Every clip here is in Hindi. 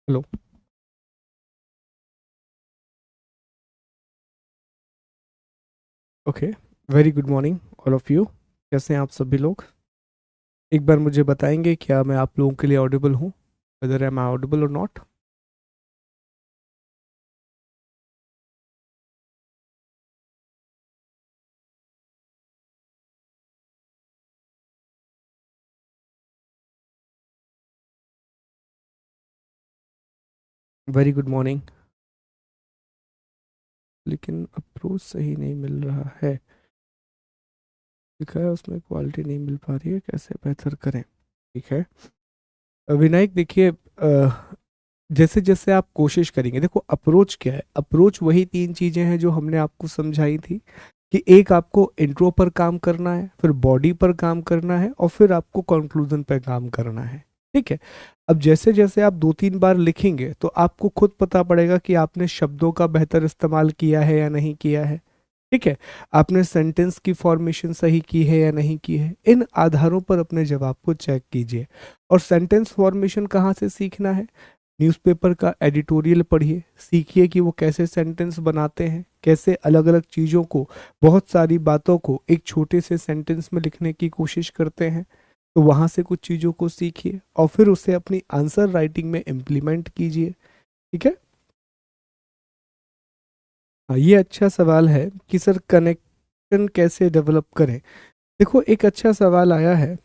Hello. Okay. Very good morning all of you. कैसे हैं आप सभी लोग? एक बार मुझे बताएंगे क्या मैं आप लोगों के लिए ऑडिबल हूँ? वेदर एम आई ऑडिबल और नॉट? Very good morning. लेकिन अप्रोच सही नहीं मिल रहा है। लिखा है उसमें क्वालिटी नहीं मिल पा रही है, कैसे बेहतर करें? ठीक है। विनायक देखिए, जैसे जैसे आप कोशिश करेंगे, देखो अप्रोच क्या है। अप्रोच वही तीन चीजें हैं जो हमने आपको समझाई थी कि एक आपको इंट्रो पर काम करना है, फिर बॉडी पर काम करना है और फिर आपको कंक्लूजन पर काम करना है। ठीक है। अब जैसे जैसे आप दो तीन बार लिखेंगे तो आपको खुद पता पड़ेगा कि आपने शब्दों का बेहतर इस्तेमाल किया है या नहीं किया है। ठीक है। आपने सेंटेंस की फॉर्मेशन सही की है या नहीं की है। इन आधारों पर अपने जवाब को चेक कीजिए। और सेंटेंस फॉर्मेशन कहाँ से सीखना है? न्यूज़पेपर का एडिटोरियल पढ़िए, सीखिए कि वो कैसे सेंटेंस बनाते हैं, कैसे अलग अलग चीज़ों को, बहुत सारी बातों को एक छोटे से सेंटेंस में लिखने की कोशिश करते हैं। तो वहाँ से कुछ चीज़ों को सीखिए और फिर उसे अपनी आंसर राइटिंग में इम्प्लीमेंट कीजिए। ठीक है। हाँ, ये अच्छा सवाल है कि सर कनेक्शन कैसे डेवलप करें। देखो, एक अच्छा सवाल आया है।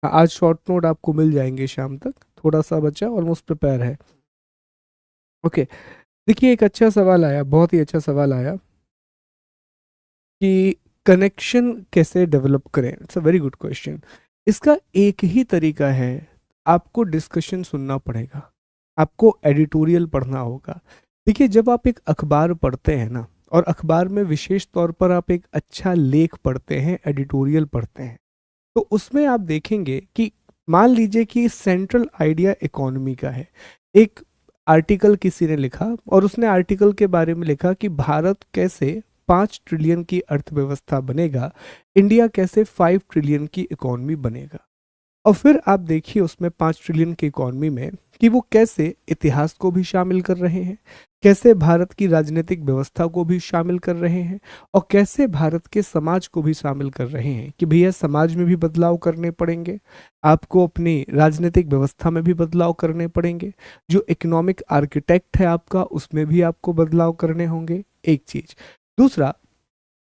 आज शॉर्ट नोट आपको मिल जाएंगे शाम तक, थोड़ा सा बचा, ऑलमोस्ट प्रिपेयर है। ओके। देखिए, एक अच्छा सवाल आया, बहुत ही अच्छा सवाल आया कि कनेक्शन कैसे डेवलप करें। It's a very good question. इसका एक ही तरीका है, आपको डिस्कशन सुनना पड़ेगा, आपको एडिटोरियल पढ़ना होगा। देखिए, जब आप एक अखबार पढ़ते हैं ना, और अखबार में विशेष तौर पर आप एक अच्छा लेख पढ़ते हैं, एडिटोरियल पढ़ते हैं, तो उसमें आप देखेंगे कि मान लीजिए कि सेंट्रल आइडिया इकोनॉमी का है। एक आर्टिकल किसी ने लिखा और उसने आर्टिकल के बारे में लिखा कि भारत कैसे 5 ट्रिलियन की अर्थव्यवस्था बनेगा, इंडिया कैसे 5 ट्रिलियन की इकोनॉमी बनेगा। और फिर आप देखिए उसमें 5 ट्रिलियन की इकॉनमी में कि वो कैसे इतिहास को भी शामिल कर रहे हैं, कैसे भारत की राजनीतिक व्यवस्था को भी शामिल कर रहे हैं, और कैसे भारत के समाज को भी शामिल कर रहे हैं कि भैया समाज में भी बदलाव करने पड़ेंगे, आपको अपनी राजनीतिक व्यवस्था में भी बदलाव करने पड़ेंगे, जो इकोनॉमिक आर्किटेक्ट है आपका उसमें भी आपको बदलाव करने होंगे। एक चीज। दूसरा,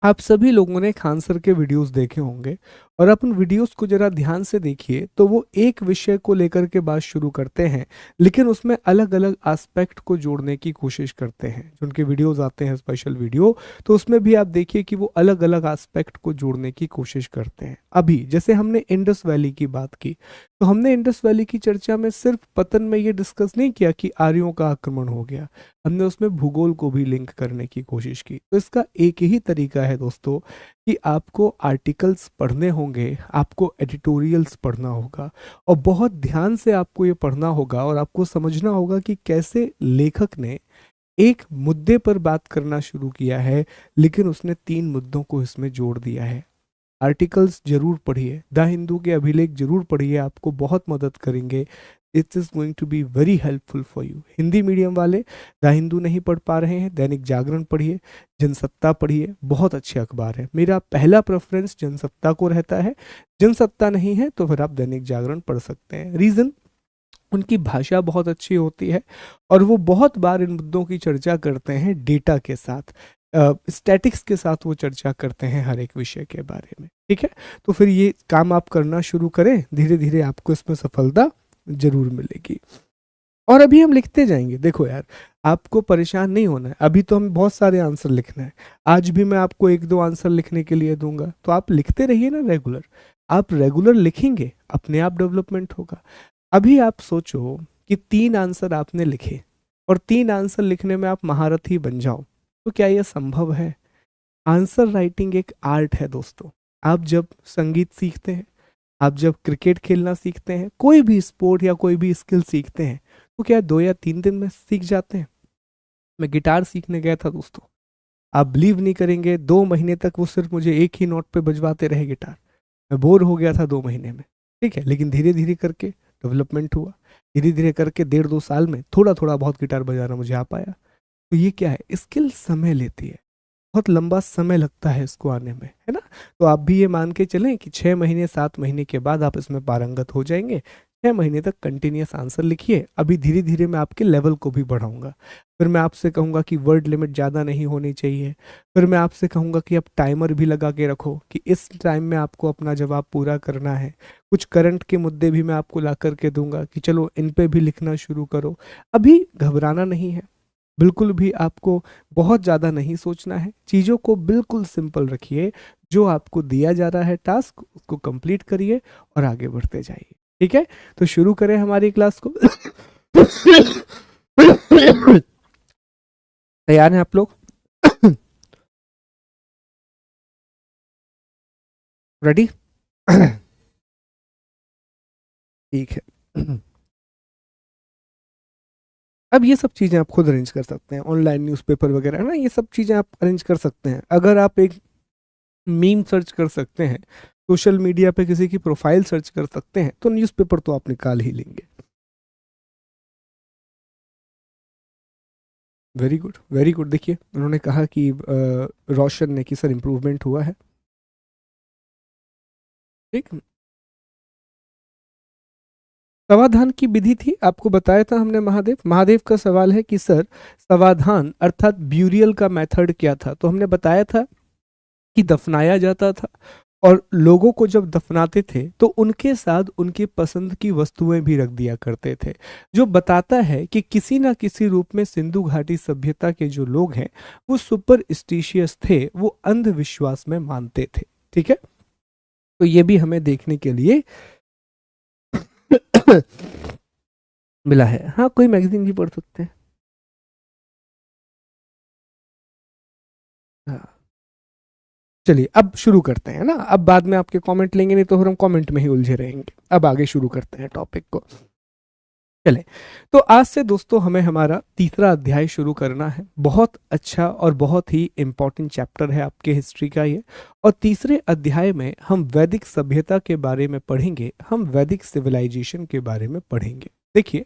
आप सभी लोगों ने खान सर के वीडियोस देखे होंगे, और आप उन वीडियोस को जरा ध्यान से देखिए तो वो एक विषय को लेकर के बात शुरू करते हैं, लेकिन उसमें अलग अलग एस्पेक्ट को जोड़ने की कोशिश करते हैं। जो उनके वीडियोस आते हैं स्पेशल वीडियो, तो उसमें भी आप देखिए कि वो अलग अलग एस्पेक्ट को जोड़ने की कोशिश करते हैं। अभी जैसे हमने इंडस वैली की बात की, तो हमने इंडस वैली की चर्चा में सिर्फ पतन में ये डिस्कस नहीं किया कि आर्यों का आक्रमण हो गया, हमने उसमें भूगोल को भी लिंक करने की कोशिश की। तो इसका एक ही तरीका है दोस्तों कि आपको आर्टिकल्स पढ़ने होंगे, आपको एडिटोरियल्स पढ़ना होगा, और बहुत ध्यान से आपको ये पढ़ना होगा और आपको समझना होगा कि कैसे लेखक ने एक मुद्दे पर बात करना शुरू किया है, लेकिन उसने 3 मुद्दों को इसमें जोड़ दिया है। आर्टिकल्स जरूर पढ़िए, द हिंदू के अभिलेख जरूर पढ़िए, आपको बहुत मदद करेंगे। It is going to be very helpful for you. Hindi medium वाले द हिंदू नहीं पढ़ पा रहे हैं, दैनिक जागरण पढ़िए, जनसत्ता पढ़िए, बहुत अच्छे अखबार है। मेरा पहला प्रेफरेंस जनसत्ता को रहता है। जनसत्ता नहीं है तो फिर आप दैनिक जागरण पढ़ सकते हैं। रीजन, उनकी भाषा बहुत अच्छी होती है, और वो बहुत बार इन मुद्दों की चर्चा करते हैं डेटा के साथ, स्टैटिक्स के साथ वो चर्चा करते हैं हर एक विषय के बारे में। ठीक है। तो फिर ये काम आप करना शुरू करें, धीरे धीरे आपको इसमें सफलता जरूर मिलेगी। और अभी हम लिखते जाएंगे। देखो यार, आपको परेशान नहीं होना है, अभी तो हमें बहुत सारे आंसर लिखना है। आज भी मैं आपको एक दो आंसर लिखने के लिए दूंगा, तो आप लिखते रहिए ना रेगुलर। आप रेगुलर लिखेंगे, अपने आप डेवलपमेंट होगा। अभी आप सोचो कि 3 आंसर आपने लिखे, और 3 आंसर लिखने में आप महारथी बन जाओ, तो क्या यह संभव है? आंसर राइटिंग एक आर्ट है दोस्तों। आप जब संगीत सीखते हैं, आप जब क्रिकेट खेलना सीखते हैं, कोई भी स्पोर्ट या कोई भी स्किल सीखते हैं, तो क्या 2 या 3 दिन में सीख जाते हैं? मैं गिटार सीखने गया था दोस्तों, आप बिलीव नहीं करेंगे, 2 महीने तक वो सिर्फ मुझे एक ही नोट पे बजवाते रहे गिटार। मैं बोर हो गया था 2 महीने में। ठीक है, लेकिन धीरे धीरे करके डेवलपमेंट हुआ। धीरे धीरे करके 1.5-2 साल में थोड़ा थोड़ा बहुत गिटार बजाना मुझे आ पाया। तो ये क्या है, स्किल समय लेती है, बहुत लंबा समय लगता है इसको आने में, है ना। तो आप भी ये मान के चलें कि 6 महीने 7 महीने के बाद आप इसमें पारंगत हो जाएंगे। 6 महीने तक कंटिन्यूस आंसर लिखिए। अभी धीरे धीरे मैं आपके लेवल को भी बढ़ाऊंगा। फिर मैं आपसे कहूंगा कि वर्ड लिमिट ज़्यादा नहीं होनी चाहिए। फिर मैं आपसे कहूंगा कि आप टाइमर भी लगा के रखो कि इस टाइम में आपको अपना जवाब पूरा करना है। कुछ करंट के मुद्दे भी मैं आपको ला करके दूंगा कि चलो इन पे भी लिखना शुरू करो। अभी घबराना नहीं है, बिल्कुल भी आपको बहुत ज़्यादा नहीं सोचना है, चीज़ों को बिल्कुल सिंपल रखिए। जो आपको दिया जा रहा है टास्क, उसको कंप्लीट करिए और आगे बढ़ते जाइए। ठीक है, तो शुरू करें हमारी क्लास को। तैयार हैं आप लोग? रेडी? ठीक है। अब ये सब चीज़ें आप खुद अरेंज कर सकते हैं, ऑनलाइन न्यूज़पेपर वगैरह है ना, ये सब चीज़ें आप अरेंज कर सकते हैं। अगर आप एक मीम सर्च कर सकते हैं, सोशल मीडिया पे किसी की प्रोफाइल सर्च कर सकते हैं, तो न्यूज़पेपर तो आप निकाल ही लेंगे। Very good, very good. देखिए उन्होंने कहा कि रोशन ने कि सर इम्प्रूवमेंट हुआ है। ठीक। समाधान की विधि थी, आपको बताया था हमने। महादेव महादेव का सवाल है कि सर समाधान अर्थात ब्यूरियल का मेथड क्या था, तो हमने बताया था कि दफनाया जाता था, और लोगों को जब दफनाते थे तो उनके साथ उनकी पसंद की वस्तुएं भी रख दिया करते थे, जो बताता है कि किसी ना किसी रूप में सिंधु घाटी सभ्यता के जो लोग हैं वो सुपरस्टिशियस थे, वो अंधविश्वास में मानते थे। ठीक है, तो ये भी हमें देखने के लिए मिला है। हाँ, कोई मैगजीन भी पढ़ सकते हैं। हाँ, चलिए अब शुरू करते हैं ना। अब बाद में आपके कमेंट लेंगे, नहीं तो फिर हम कमेंट में ही उलझे रहेंगे। अब आगे शुरू करते हैं टॉपिक को। चले, तो आज से दोस्तों हमें हमारा तीसरा अध्याय शुरू करना है। बहुत अच्छा और बहुत ही इम्पोर्टेंट चैप्टर है आपके हिस्ट्री का ये। और तीसरे अध्याय में हम वैदिक सभ्यता के बारे में पढ़ेंगे, हम वैदिक सिविलाइजेशन के बारे में पढ़ेंगे। देखिए,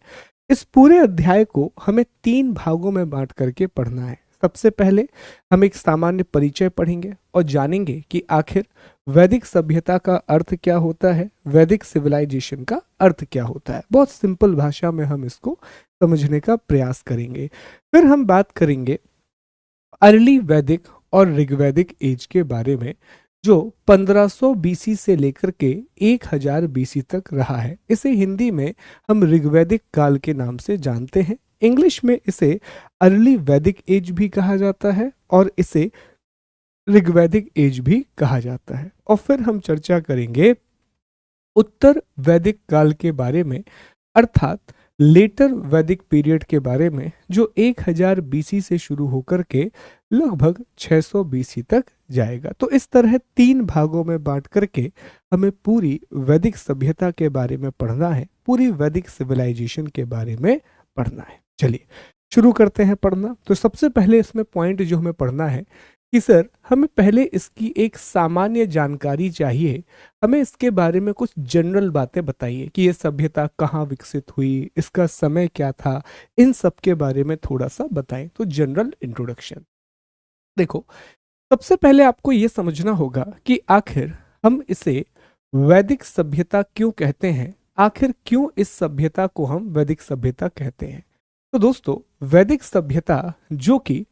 इस पूरे अध्याय को हमें 3 भागों में बांट करके पढ़ना है। सबसे पहले हम एक सामान्य परिचय पढ़ेंगे और जानेंगे कि आखिर वैदिक सभ्यता का अर्थ क्या होता है, वैदिक सिविलाइजेशन का अर्थ क्या होता है। बहुत सिंपल भाषा में हम इसको समझने का प्रयास करेंगे। फिर हम बात करेंगे अर्ली वैदिक और ऋग्वैदिक एज के बारे में, जो 1500 बीसी से लेकर के 1000 बीसी तक रहा है। इसे हिंदी में हम ऋग्वैदिक काल के नाम से जानते हैं। इंग्लिश में इसे अर्ली वैदिक एज भी कहा जाता है और इसे ऋग्वैदिक एज भी कहा जाता है। और फिर हम चर्चा करेंगे उत्तर वैदिक काल के बारे में, अर्थात लेटर वैदिक पीरियड के बारे में, जो 1000 बीसी से शुरू होकर के लगभग 600 बीसी तक जाएगा। तो इस तरह 3 भागों में बांट करके हमें पूरी वैदिक सभ्यता के बारे में पढ़ना है, पूरी वैदिक सिविलाइजेशन के बारे में पढ़ना है। चलिए शुरू करते हैं पढ़ना। तो सबसे पहले इसमें पॉइंट जो हमें पढ़ना है कि सर हमें पहले इसकी एक सामान्य जानकारी चाहिए। हमें इसके बारे में कुछ जनरल बातें बताइए कि ये सभ्यता कहाँ विकसित हुई, इसका समय क्या था, इन सब के बारे में थोड़ा सा बताएं। तो जनरल इंट्रोडक्शन। देखो, सबसे पहले आपको ये समझना होगा कि आखिर हम इसे वैदिक सभ्यता क्यों कहते हैं, आखिर क्यों इस सभ्यता को हम वैदिक सभ्यता कहते हैं। तो दोस्तों, वैदिक सभ्यता जो कि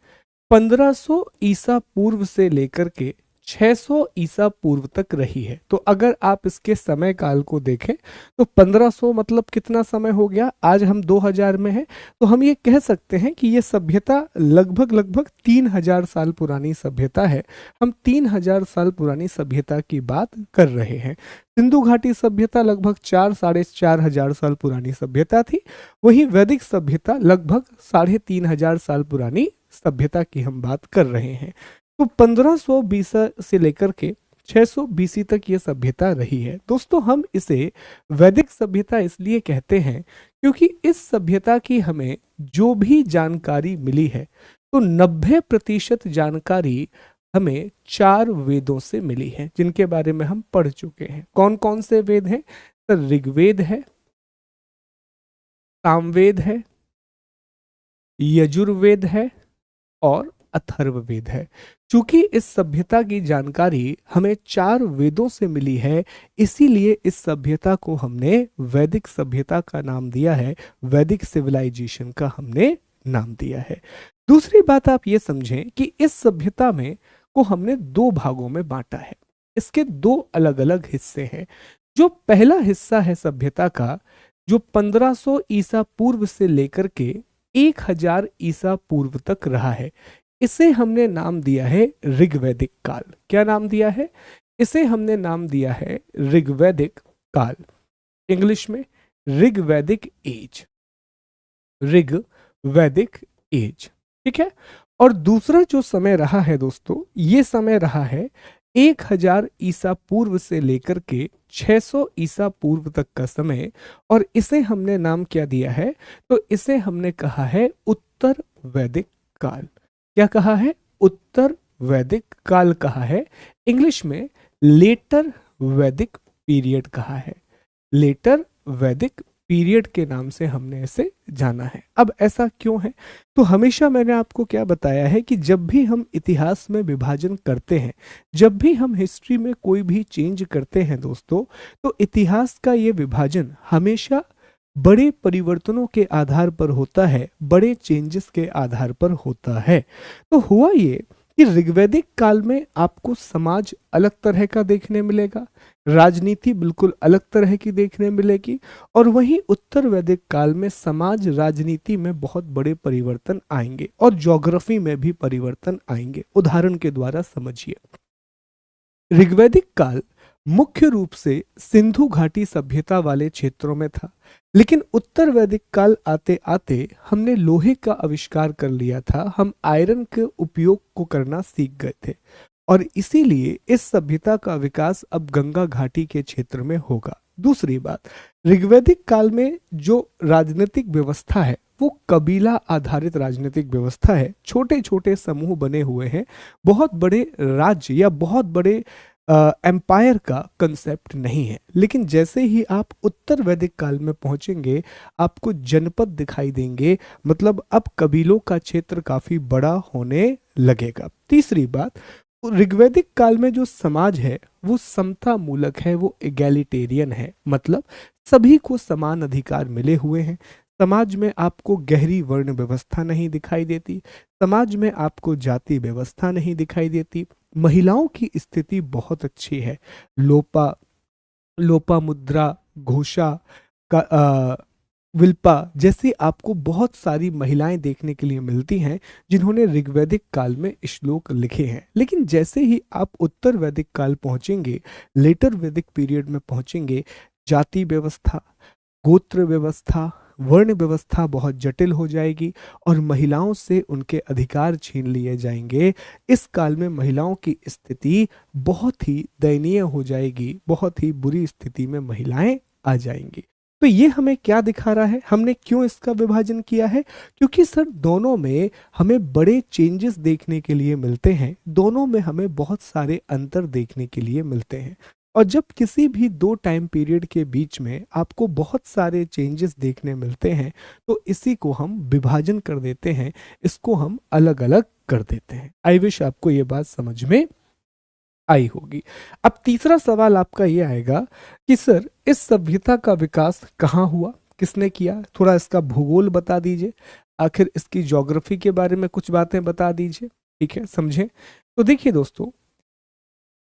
1500 ईसा पूर्व से लेकर के 600 ईसा पूर्व तक रही है। तो अगर आप इसके समय काल को देखें तो 1500 मतलब कितना समय हो गया, आज हम 2000 में हैं, तो हम ये कह सकते हैं कि ये सभ्यता लगभग लगभग 3000 साल पुरानी सभ्यता है। हम 3000 साल पुरानी सभ्यता की बात कर रहे हैं। सिंधु घाटी सभ्यता लगभग 4-4.5 हजार साल पुरानी सभ्यता थी। वहीं वैदिक सभ्यता लगभग 3500 साल पुरानी सभ्यता की हम बात कर रहे हैं। तो 1500 बीसी से लेकर के 600 बीसी तक ये सभ्यता रही है। दोस्तों, हम इसे वैदिक सभ्यता इसलिए कहते हैं क्योंकि इस सभ्यता की हमें जो भी जानकारी मिली है, तो 90% जानकारी हमें 4 वेदों से मिली है, जिनके बारे में हम पढ़ चुके हैं। कौन कौन से वेद हैं? तो ऋग्वेद है, सामवेद है, यजुर्वेद है और अथर्ववेद है। चूंकि इस सभ्यता की जानकारी हमें 4 वेदों से मिली है, इसीलिए इस सभ्यता को हमने वैदिक सभ्यता का नाम दिया है, वैदिक सिविलाइजेशन का हमने नाम दिया है। दूसरी बात आप ये समझें कि इस सभ्यता में को हमने 2 भागों में बांटा है। इसके 2 अलग अलग हिस्से हैं। जो पहला हिस्सा है सभ्यता का, जो 1500 ईसा पूर्व से लेकर के 1000 ईसा पूर्व तक रहा है, इसे हमने नाम दिया है ऋग्वैदिक काल। क्या नाम दिया है? इसे हमने नाम दिया है ऋग्वैदिक काल, इंग्लिश में ऋग्वैदिक एज, ऋग्वैदिक एज। ठीक है। और दूसरा जो समय रहा है दोस्तों, ये समय रहा है 1000 ईसा पूर्व से लेकर के 600 ईसा पूर्व तक का समय, और इसे हमने नाम क्या दिया है? तो इसे हमने कहा है उत्तर वैदिक काल। क्या कहा है? उत्तर वैदिक काल कहा है। इंग्लिश में लेटर वैदिक पीरियड कहा है। लेटर वैदिक पीरियड के नाम से हमने इसे जाना है। अब ऐसा क्यों है? तो हमेशा मैंने आपको क्या बताया है कि जब भी हम इतिहास में विभाजन करते हैं, जब भी हम हिस्ट्री में कोई भी चेंज करते हैं दोस्तों, तो इतिहास का ये विभाजन हमेशा बड़े परिवर्तनों के आधार पर होता है, बड़े चेंजेस के आधार पर होता है। तो हुआ ये कि ऋग्वैदिक काल में आपको समाज अलग तरह का देखने मिलेगा, राजनीति बिल्कुल अलग तरह की देखने मिलेगी, और वहीं उत्तर वैदिक काल में समाज राजनीति में बहुत बड़े परिवर्तन आएंगे और ज्योग्राफी में भी परिवर्तन आएंगे। उदाहरण के द्वारा समझिए, ऋग्वैदिक काल मुख्य रूप से सिंधु घाटी सभ्यता वाले क्षेत्रों में था, लेकिन उत्तर वैदिक काल आते आते हमने लोहे का आविष्कार कर लिया था, हम आयरन के उपयोग को करना सीख गए थे, और इसीलिए इस सभ्यता का विकास अब गंगा घाटी के क्षेत्र में होगा। दूसरी बात, ऋग्वैदिक काल में जो राजनीतिक व्यवस्था है वो कबीला आधारित राजनीतिक व्यवस्था है। छोटे छोटे समूह बने हुए हैं, बहुत बड़े राज्य या बहुत बड़े एम्पायर का कंसेप्ट नहीं है। लेकिन जैसे ही आप उत्तर वैदिक काल में पहुंचेंगे, आपको जनपद दिखाई देंगे, मतलब अब कबीलों का क्षेत्र काफी बड़ा होने लगेगा। तीसरी बात, ऋग्वैदिक काल में जो समाज है वो समता मूलक है, वो एगैलिटेरियन है, मतलब सभी को समान अधिकार मिले हुए हैं। समाज में आपको गहरी वर्ण व्यवस्था नहीं दिखाई देती, समाज में आपको जाति व्यवस्था नहीं दिखाई देती। महिलाओं की स्थिति बहुत अच्छी है। लोपा मुद्रा, घोषा का विल्पा जैसी आपको बहुत सारी महिलाएं देखने के लिए मिलती हैं जिन्होंने ऋग्वैदिक काल में श्लोक लिखे हैं। लेकिन जैसे ही आप उत्तर वैदिक काल पहुंचेंगे, लेटर वैदिक पीरियड में पहुंचेंगे, जाति व्यवस्था, गोत्र व्यवस्था, वर्ण व्यवस्था बहुत जटिल हो जाएगी और महिलाओं से उनके अधिकार छीन लिए जाएंगे। इस काल में महिलाओं की स्थिति बहुत ही दयनीय हो जाएगी, बहुत ही बुरी स्थिति में महिलाएं आ जाएंगी। तो ये हमें क्या दिखा रहा है? हमने क्यों इसका विभाजन किया है? क्योंकि सर दोनों में हमें बड़े चेंजेस देखने के लिए मिलते हैं, दोनों में हमें बहुत सारे अंतर देखने के लिए मिलते हैं। और जब किसी भी 2 टाइम पीरियड के बीच में आपको बहुत सारे चेंजेस देखने मिलते हैं, तो इसी को हम विभाजन कर देते हैं, इसको हम अलग अलग कर देते हैं। आई विश आपको ये बात समझ में आई होगी। अब तीसरा सवाल आपका ये आएगा कि सर इस सभ्यता का विकास कहाँ हुआ, किसने किया? थोड़ा इसका भूगोल बता दीजिए, आखिर इसकी ज्योग्राफी के बारे में कुछ बातें बता दीजिए। ठीक है, समझें। तो देखिए दोस्तों,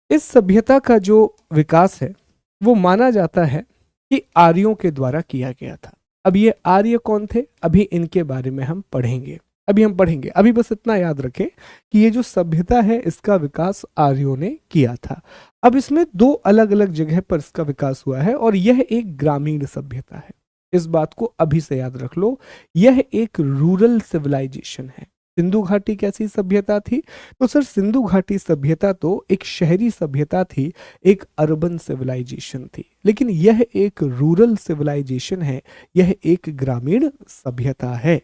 इस सभ्यता का जो विकास है वो माना जाता है कि आर्यों के द्वारा किया गया था। अब ये आर्य कौन थे, अभी इनके बारे में हम पढ़ेंगे। अभी बस इतना याद रखें कि ये जो सभ्यता है इसका विकास आर्यों ने किया था। अब इसमें 2 अलग अलग जगह पर इसका विकास हुआ है और यह एक ग्रामीण सभ्यता है। इस बात को अभी से याद रख लो, यह एक रूरल सिविलाइजेशन है। सिंधु घाटी कैसी सभ्यता थी? तो सर सिंधु घाटी सभ्यता तो एक शहरी सभ्यता थी, एक अर्बन सिविलाइजेशन थी। लेकिन यह एक रूरल सिविलाइजेशन है, यह एक ग्रामीण सभ्यता है।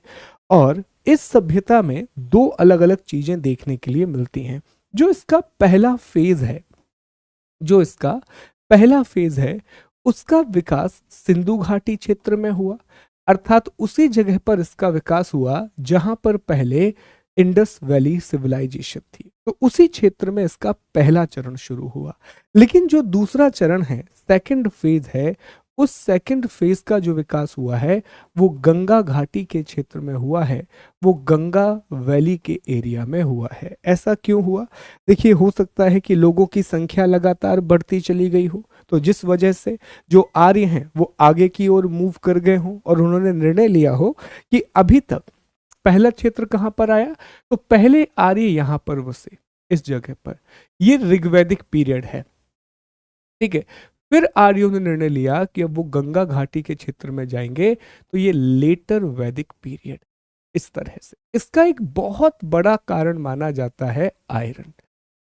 और इस सभ्यता में 2 अलग अलग चीजें देखने के लिए मिलती हैं। जो इसका पहला फेज है उसका विकास सिंधु घाटी क्षेत्र में हुआ, अर्थात उसी जगह पर इसका विकास हुआ जहां पर पहले इंडस वैली सिविलाइजेशन थी। तो उसी क्षेत्र में इसका पहला चरण शुरू हुआ। लेकिन जो दूसरा चरण है, सेकंड फेज है, उस सेकंड फेज का जो विकास हुआ है वो गंगा घाटी के क्षेत्र में हुआ है, वो गंगा वैली के एरिया में हुआ है। ऐसा क्यों हुआ? देखिए, हो सकता है कि लोगों की संख्या लगातार बढ़ती चली गई हो, तो जिस वजह से जो आर्य हैं वो आगे की ओर मूव कर गए हों और उन्होंने निर्णय लिया हो कि अभी तक पहला क्षेत्र कहां पर आया, तो पहले आर्य यहां पर बसे, इस जगह पर। ये ऋग्वैदिक पीरियड है, ठीक है। फिर आर्यों ने निर्णय लिया कि अब वो गंगा घाटी के क्षेत्र में जाएंगे, तो ये लेटर वैदिक पीरियड। इस तरह से इसका एक बहुत बड़ा कारण माना जाता है आयरन,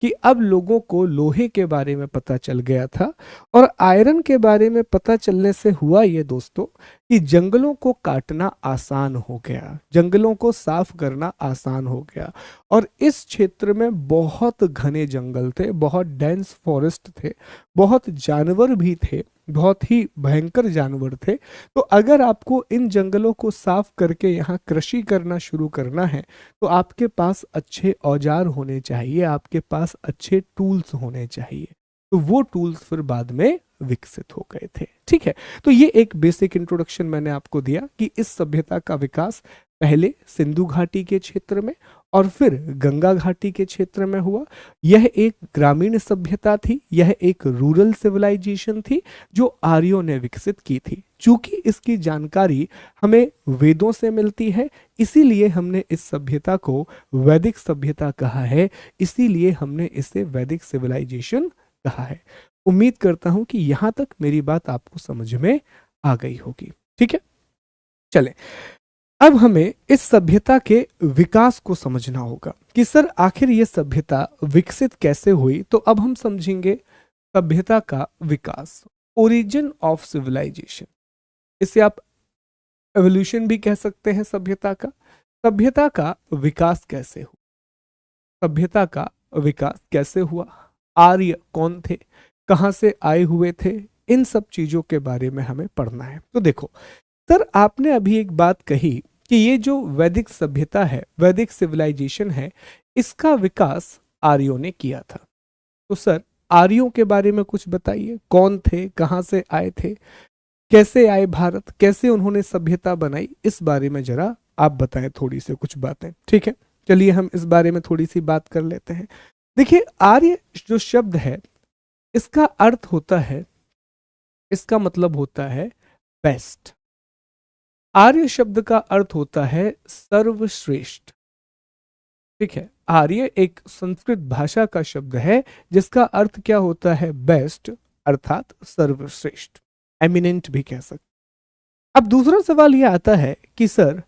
कि अब लोगों को लोहे के बारे में पता चल गया था। और आयरन के बारे में पता चलने से हुआ ये दोस्तों कि जंगलों को काटना आसान हो गया, जंगलों को साफ करना आसान हो गया। और इस क्षेत्र में बहुत घने जंगल थे, बहुत डेंस फॉरेस्ट थे, बहुत जानवर भी थे, बहुत ही भयंकर जानवर थे। तो अगर आपको इन जंगलों को साफ करके यहाँ कृषि करना शुरू करना है, तो आपके पास अच्छे औजार होने चाहिए, आपके पास अच्छे टूल्स होने चाहिए। तो वो टूल्स फिर बाद में विकसित हो गए थे, ठीक है। तो ये एक बेसिक इंट्रोडक्शन मैंने आपको दिया कि इस सभ्यता का विकास पहले सिंधु घाटी के क्षेत्र में और फिर गंगा घाटी के क्षेत्र में हुआ। यह एक ग्रामीण सभ्यता थी, यह एक रूरल सिविलाइजेशन थी जो आर्यों ने विकसित की थी। चूंकि इसकी जानकारी हमें वेदों से मिलती है, इसीलिए हमने इस सभ्यता को वैदिक सभ्यता कहा है, इसीलिए हमने इसे वैदिक सिविलाइजेशन कहा है। उम्मीद करता हूं कि यहां तक मेरी बात आपको समझ में आ गई होगी, ठीक है। चलें, अब हमें इस सभ्यता के विकास को समझना होगा कि सर आखिर ये सभ्यता विकसित कैसे हुई। तो अब हम समझेंगे सभ्यता का विकास, ओरिजिन ऑफ सिविलाइजेशन। इसे आप एवोल्यूशन भी कह सकते हैं सभ्यता का। सभ्यता का विकास कैसे हुआ, सभ्यता का विकास कैसे हुआ, आर्य कौन थे, कहां से आए हुए थे, इन सब चीजों के बारे में हमें पढ़ना है। तो देखो सर, आपने अभी एक बात कही कि ये जो वैदिक सभ्यता है, वैदिक सिविलाइजेशन है, इसका विकास आर्यों ने किया था। तो सर आर्यों के बारे में कुछ बताइए, कौन थे, कहां से आए थे, कैसे आए भारत, कैसे उन्होंने सभ्यता बनाई, इस बारे में जरा आप बताएं थोड़ी सी कुछ बातें, ठीक है। चलिए हम इस बारे में थोड़ी सी बात कर लेते हैं। देखिए, आर्य जो शब्द है इसका अर्थ होता है, इसका मतलब होता है बेस्ट। आर्य शब्द का अर्थ होता है सर्वश्रेष्ठ, ठीक है। आर्य एक संस्कृत भाषा का शब्द है जिसका अर्थ क्या होता है, बेस्ट, अर्थात सर्वश्रेष्ठ, एमिनेंट भी कह सकते। अब दूसरा सवाल यह आता है कि सर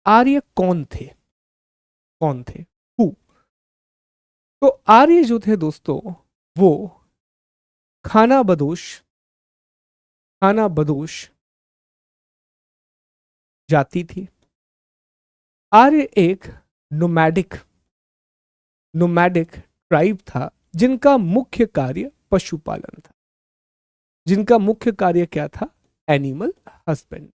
आर्य कौन थे, कौन थे, हु। तो आर्य जो थे दोस्तों वो खानाबदोश, खानाबदोश जाति थी। आर्य एक नोमैडिक, नोमैडिक ट्राइब था जिनका मुख्य कार्य पशुपालन था, जिनका मुख्य कार्य क्या था, एनिमल हस्बेंड,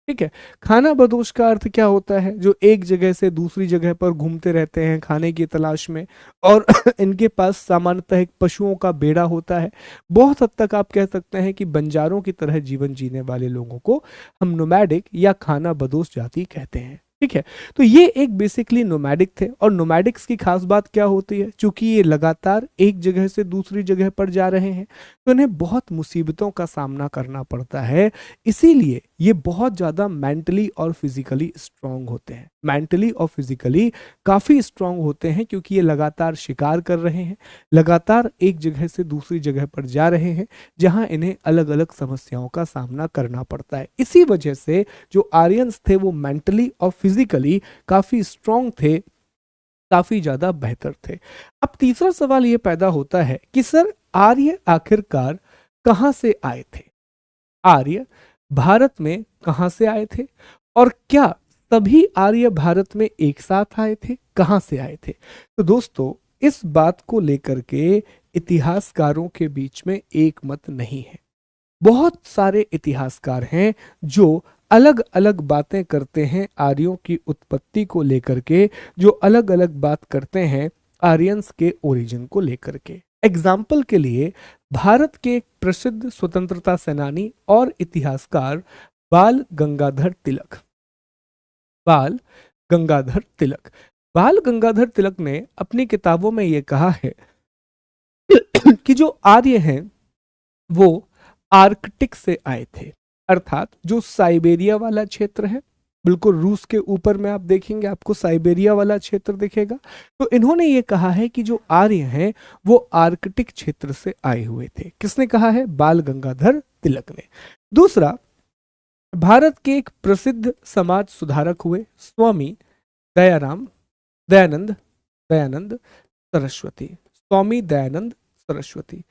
ठीक है। खाना बदोश का अर्थ क्या होता है, जो एक जगह से दूसरी जगह पर घूमते रहते हैं खाने की तलाश में, और इनके पास सामान्यतः एक पशुओं का बेड़ा होता है। बहुत हद तक आप कह सकते हैं कि बंजारों की तरह जीवन जीने वाले लोगों को हम नोमैडिक या खाना बदोश जाति कहते हैं, ठीक है। तो ये एक बेसिकली नोमैडिक थे। और नोमैडिक्स की खास बात क्या होती है, चूंकि ये लगातार एक जगह से दूसरी जगह पर जा रहे हैं तो इन्हें बहुत मुसीबतों का सामना करना पड़ता है, इसीलिए ये बहुत ज़्यादा मेंटली और फिजिकली स्ट्रांग होते हैं, मेंटली और फिजिकली काफ़ी स्ट्रांग होते हैं, क्योंकि ये लगातार शिकार कर रहे हैं, लगातार एक जगह से दूसरी जगह पर जा रहे हैं जहां इन्हें अलग अलग समस्याओं का सामना करना पड़ता है। इसी वजह से जो आर्यंस थे वो मेंटली और फिजिकली काफ़ी स्ट्रांग थे, काफ़ी ज़्यादा बेहतर थे। अब तीसरा सवाल ये पैदा होता है कि सर आर्य आखिरकार कहाँ से आए थे, आर्य भारत में कहां से आए थे, और क्या सभी आर्य भारत में एक साथ आए थे, कहां से आए थे। तो दोस्तों इस बात को लेकर के इतिहासकारों के बीच में एक मत नहीं है। बहुत सारे इतिहासकार हैं जो अलग अलग बातें करते हैं आर्यों की उत्पत्ति को लेकर के, जो अलग अलग बात करते हैं आर्यंस के ओरिजिन को लेकर के। एग्जाम्पल के लिए भारत के एक प्रसिद्ध स्वतंत्रता सेनानी और इतिहासकार बाल गंगाधर तिलक, बाल गंगाधर तिलक, बाल गंगाधर तिलक ने अपनी किताबों में यह कहा है कि जो आर्य हैं वो आर्कटिक से आए थे, अर्थात जो साइबेरिया वाला क्षेत्र है, बिल्कुल रूस के ऊपर में आप देखेंगे आपको साइबेरिया वाला क्षेत्र दिखेगा। तो इन्होंने ये कहा है कि जो आर्य हैं वो आर्कटिक क्षेत्र से आए हुए थे। किसने कहा है? बाल गंगाधर तिलक ने। दूसरा, भारत के एक प्रसिद्ध समाज सुधारक हुए स्वामी दयानंद दयानंद सरस्वती, स्वामी दयानंद सरस्वती।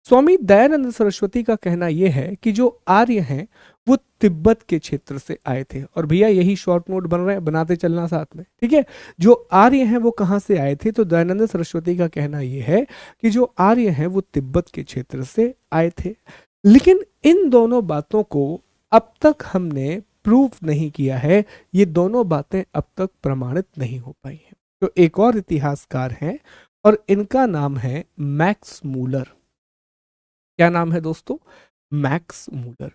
स्वामी दयानंद सरस्वती का कहना यह है कि जो आर्य हैं वो तिब्बत के क्षेत्र से आए थे। और भैया यही शॉर्ट नोट बन रहे हैं, बनाते चलना साथ में, ठीक है। जो आर्य हैं वो कहां से आए थे? तो दयानंद सरस्वती का कहना यह है कि जो आर्य हैं वो तिब्बत के क्षेत्र से आए थे। लेकिन इन दोनों बातों को अब तक हमने प्रूफ नहीं किया है, ये दोनों बातें अब तक प्रमाणित नहीं हो पाई हैं। तो एक और इतिहासकार हैं और इनका नाम है मैक्स मूलर। क्या नाम है दोस्तों? Max Muller.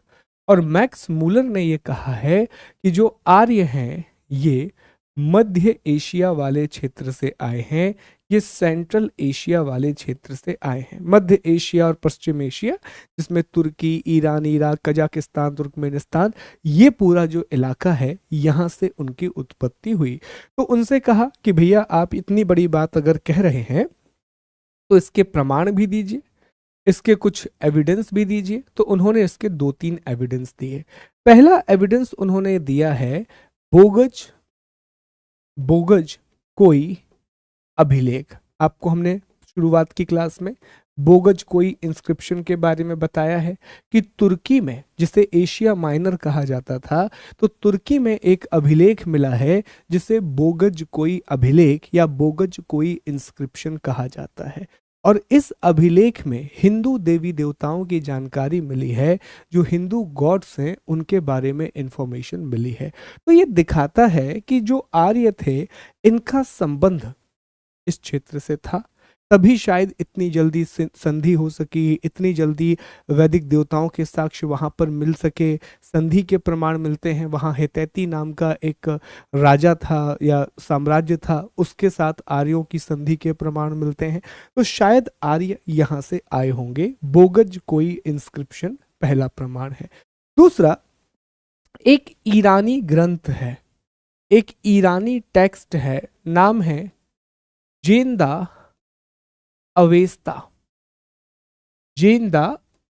और मैक्स मूलर ने यह कहा है कि जो आर्य हैं ये मध्य एशिया वाले क्षेत्र से आए हैं, ये सेंट्रल एशिया वाले क्षेत्र से आए हैं। मध्य एशिया और पश्चिम एशिया, जिसमें तुर्की, ईरान, इराक, कजाकिस्तान, तुर्कमेनिस्तान, ये पूरा जो इलाका है यहाँ से उनकी उत्पत्ति हुई। तो उनसे कहा कि भैया आप इतनी बड़ी बात अगर कह रहे हैं तो इसके प्रमाण भी दीजिए, इसके कुछ एविडेंस भी दीजिए। तो उन्होंने इसके 2-3 एविडेंस दिए। पहला एविडेंस उन्होंने दिया है बोगज कोई अभिलेख। आपको हमने शुरुआत की क्लास में बोगज कोई इंस्क्रिप्शन के बारे में बताया है कि तुर्की में, जिसे एशिया माइनर कहा जाता था, तो तुर्की में एक अभिलेख मिला है जिसे बोगज कोई अभिलेख या बोगज कोई इंस्क्रिप्शन कहा जाता है। और इस अभिलेख में हिंदू देवी देवताओं की जानकारी मिली है, जो हिंदू गॉड्स हैं उनके बारे में इंफॉर्मेशन मिली है। तो ये दिखाता है कि जो आर्य थे इनका संबंध इस क्षेत्र से था, तभी शायद इतनी जल्दी संधि हो सकी, इतनी जल्दी वैदिक देवताओं के साक्ष्य वहां पर मिल सके। संधि के प्रमाण मिलते हैं, वहां हेतैती नाम का एक राजा था या साम्राज्य था, उसके साथ आर्यों की संधि के प्रमाण मिलते हैं। तो शायद आर्य यहां से आए होंगे। बोगज कोई इंस्क्रिप्शन पहला प्रमाण है। दूसरा, एक ईरानी ग्रंथ है, एक ईरानी टेक्स्ट है, नाम है जेंदा अवेस्ता। जेंदा